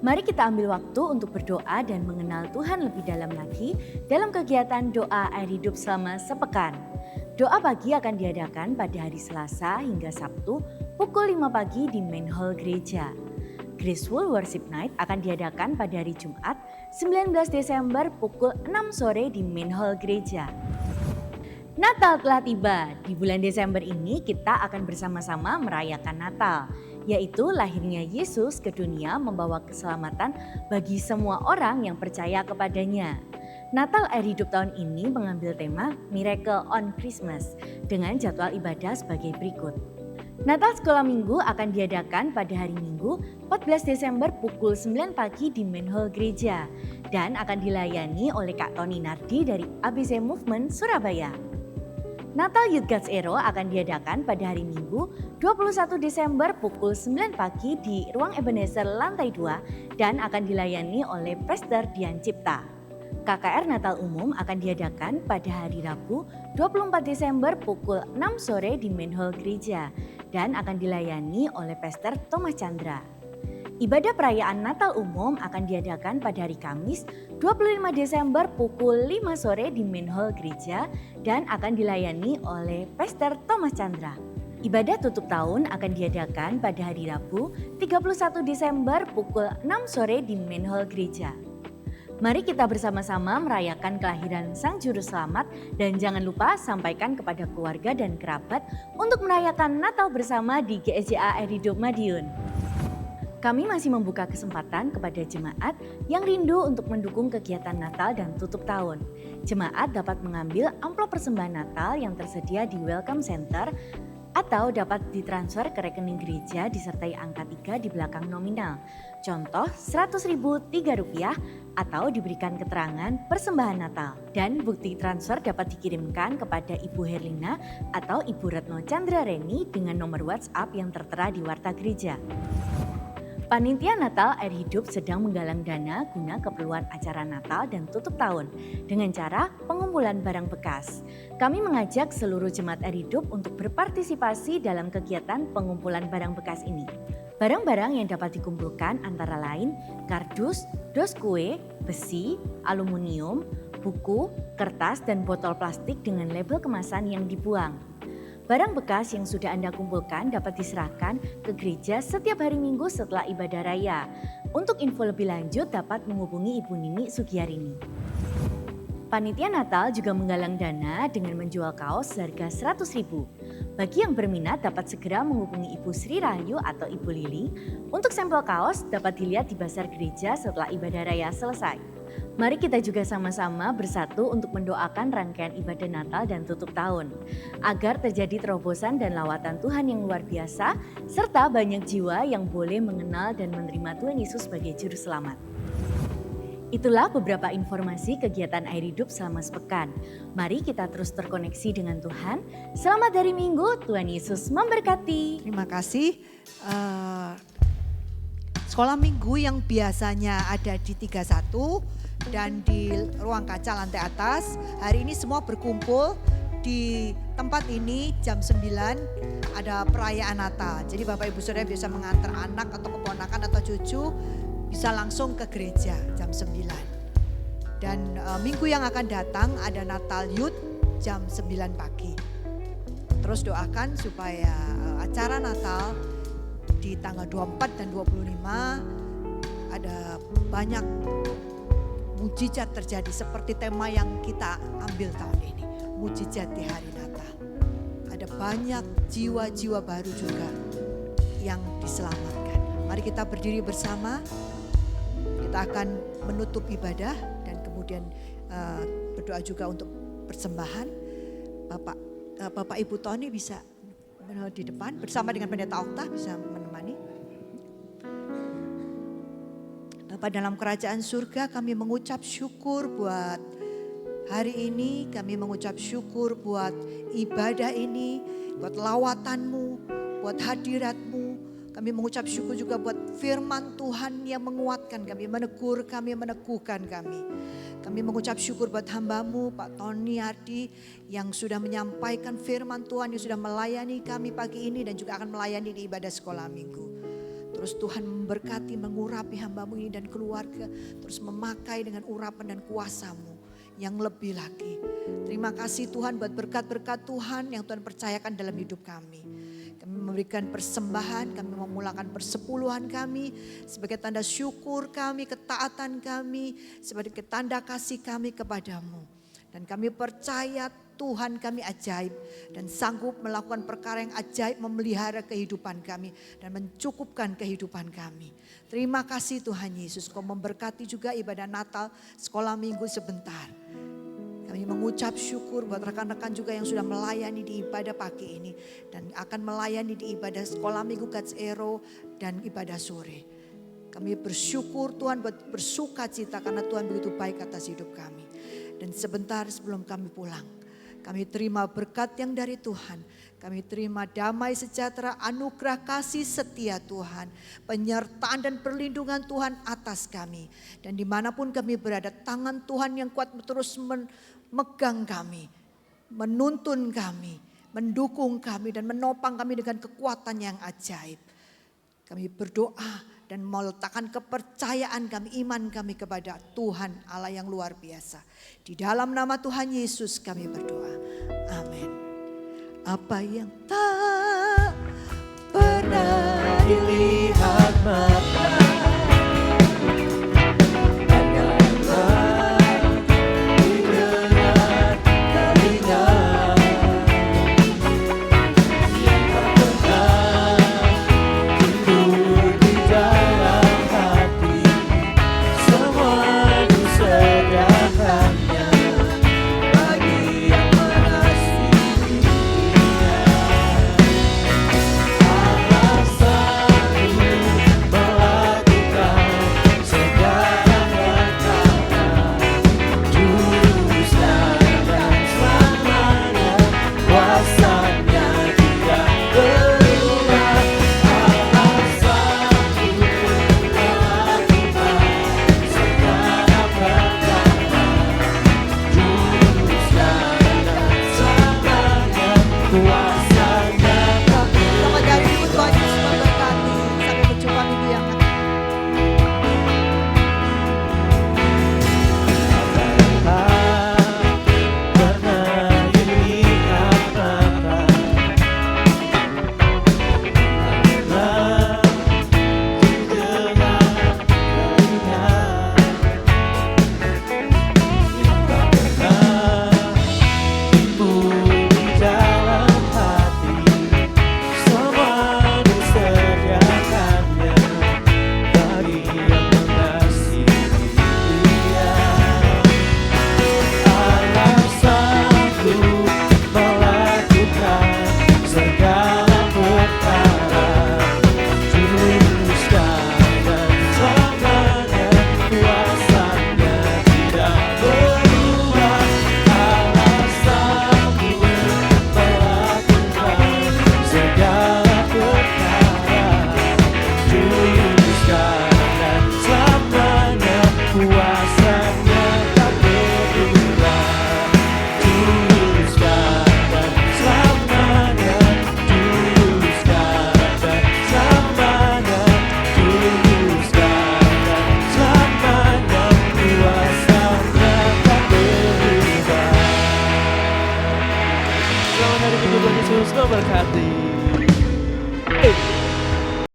Mari kita ambil waktu untuk berdoa dan mengenal Tuhan lebih dalam lagi dalam kegiatan doa air hidup selama sepekan. Doa pagi akan diadakan pada hari Selasa hingga Sabtu pukul 5 pagi di Main Hall Gereja. Graceful Worship Night akan diadakan pada hari Jumat 19 Desember pukul 6 sore di Main Hall Gereja. Natal telah tiba. Di bulan Desember ini kita akan bersama-sama merayakan Natal, yaitu lahirnya Yesus ke dunia membawa keselamatan bagi semua orang yang percaya kepadanya. Natal Air Hidup tahun ini mengambil tema Miracle on Christmas dengan jadwal ibadah sebagai berikut. Natal Sekolah Minggu akan diadakan pada hari Minggu 14 Desember pukul 9 pagi di Main Hall Gereja dan akan dilayani oleh Kak Tony Nardi dari ABC Movement Surabaya. Natal Youth God's Arrow akan diadakan pada hari Minggu 21 Desember pukul 9 pagi di Ruang Ebenezer lantai 2 dan akan dilayani oleh Pastor Dian Cipta. KKR Natal Umum akan diadakan pada hari Rabu 24 Desember pukul 6 sore di Main Hall Gereja dan akan dilayani oleh Pastor Thomas Chandra. Ibadah perayaan Natal umum akan diadakan pada hari Kamis 25 Desember pukul 5 sore di Main Hall Gereja dan akan dilayani oleh Pastor Thomas Chandra. Ibadah tutup tahun akan diadakan pada hari Rabu 31 Desember pukul 6 sore di Main Hall Gereja. Mari kita bersama-sama merayakan kelahiran Sang Juru Selamat dan jangan lupa sampaikan kepada keluarga dan kerabat untuk merayakan Natal bersama di GSJA Air Hidup Madiun. Kami masih membuka kesempatan kepada jemaat yang rindu untuk mendukung kegiatan Natal dan tutup tahun. Jemaat dapat mengambil amplop persembahan Natal yang tersedia di Welcome Center atau dapat ditransfer ke rekening gereja disertai angka 3 di belakang nominal. Contoh Rp100.000 Rp3 atau diberikan keterangan persembahan Natal. Dan bukti transfer dapat dikirimkan kepada Ibu Herlina atau Ibu Retno Chandra Reni dengan nomor WhatsApp yang tertera di warta gereja. Panitia Natal Air Hidup sedang menggalang dana guna keperluan acara Natal dan tutup tahun dengan cara pengumpulan barang bekas. Kami mengajak seluruh jemaat Air Hidup untuk berpartisipasi dalam kegiatan pengumpulan barang bekas ini. Barang-barang yang dapat dikumpulkan antara lain kardus, dos kue, besi, aluminium, buku, kertas, dan botol plastik dengan label kemasan yang dibuang. Barang bekas yang sudah Anda kumpulkan dapat diserahkan ke gereja setiap hari Minggu setelah ibadah raya. Untuk info lebih lanjut dapat menghubungi Ibu Nini Sugiarini. Panitia Natal juga menggalang dana dengan menjual kaos seharga Rp100.000. Bagi yang berminat dapat segera menghubungi Ibu Sri Rahayu atau Ibu Lili. Untuk sampel kaos dapat dilihat di Basar Gereja setelah ibadah raya selesai. Mari kita juga sama-sama bersatu untuk mendoakan rangkaian ibadah Natal dan tutup tahun. Agar terjadi terobosan dan lawatan Tuhan yang luar biasa, serta banyak jiwa yang boleh mengenal dan menerima Tuhan Yesus sebagai Juru Selamat. Itulah beberapa informasi kegiatan Air Hidup selama sepekan. Mari kita terus terkoneksi dengan Tuhan. Selamat hari Minggu, Tuhan Yesus memberkati. Terima kasih. Sekolah Minggu yang biasanya ada di 31 dan di ruang kaca lantai atas, hari ini semua berkumpul di tempat ini jam 9 ada perayaan Natal. Jadi Bapak Ibu Saudara bisa mengantar anak atau keponakan atau cucu bisa langsung ke gereja jam 9. Dan minggu yang akan datang ada Natal Youth jam 9 pagi. Terus doakan supaya acara Natal di tanggal 24 dan 25 ada banyak mujizat terjadi seperti tema yang kita ambil tahun ini. Mujizat di hari Natal. Ada banyak jiwa-jiwa baru juga yang diselamatkan. Mari kita berdiri bersama. Kita akan menutup ibadah dan kemudian berdoa juga untuk persembahan. Bapak Ibu Tony bisa di depan bersama dengan Pendeta Okta bisa menemani. Bapak dalam kerajaan surga, kami mengucap syukur buat hari ini, kami mengucap syukur buat ibadah ini, buat lawatanmu, buat hadiratmu. Kami mengucap syukur juga buat firman Tuhan yang menguatkan kami, menegur kami, meneguhkan kami. Kami mengucap syukur buat hambamu Pak Tony Hardi yang sudah menyampaikan firman Tuhan, yang sudah melayani kami pagi ini dan juga akan melayani di ibadah sekolah minggu. Terus Tuhan memberkati, mengurapi hamba-Mu ini dan keluarga. Terus memakai dengan urapan dan kuasa-Mu yang lebih lagi. Terima kasih Tuhan buat berkat-berkat Tuhan yang Tuhan percayakan dalam hidup kami. Kami memberikan persembahan, kami memulakan persepuluhan kami sebagai tanda syukur kami, ketaatan kami, sebagai tanda kasih kami kepadamu. Dan kami percaya Tuhan kami ajaib dan sanggup melakukan perkara yang ajaib, memelihara kehidupan kami dan mencukupkan kehidupan kami. Terima kasih Tuhan Yesus, Kau memberkati juga ibadah Natal sekolah minggu sebentar. Kami mengucap syukur buat rekan-rekan juga yang sudah melayani di ibadah pagi ini dan akan melayani di ibadah sekolah minggu God's Arrow dan ibadah sore. Kami bersyukur Tuhan buat bersuka cita karena Tuhan begitu baik atas hidup kami. Dan sebentar sebelum kami pulang, kami terima berkat yang dari Tuhan. Kami terima damai sejahtera, anugerah kasih setia Tuhan. Penyertaan dan perlindungan Tuhan atas kami. Dan dimanapun kami berada, tangan Tuhan yang kuat terus memegang kami. Menuntun kami, mendukung kami dan menopang kami dengan kekuatan yang ajaib. Kami berdoa dan meletakkan kepercayaan kami, iman kami kepada Tuhan Allah yang luar biasa. Di dalam nama Tuhan Yesus kami berdoa. Amin. Apa yang tak pernah dilihat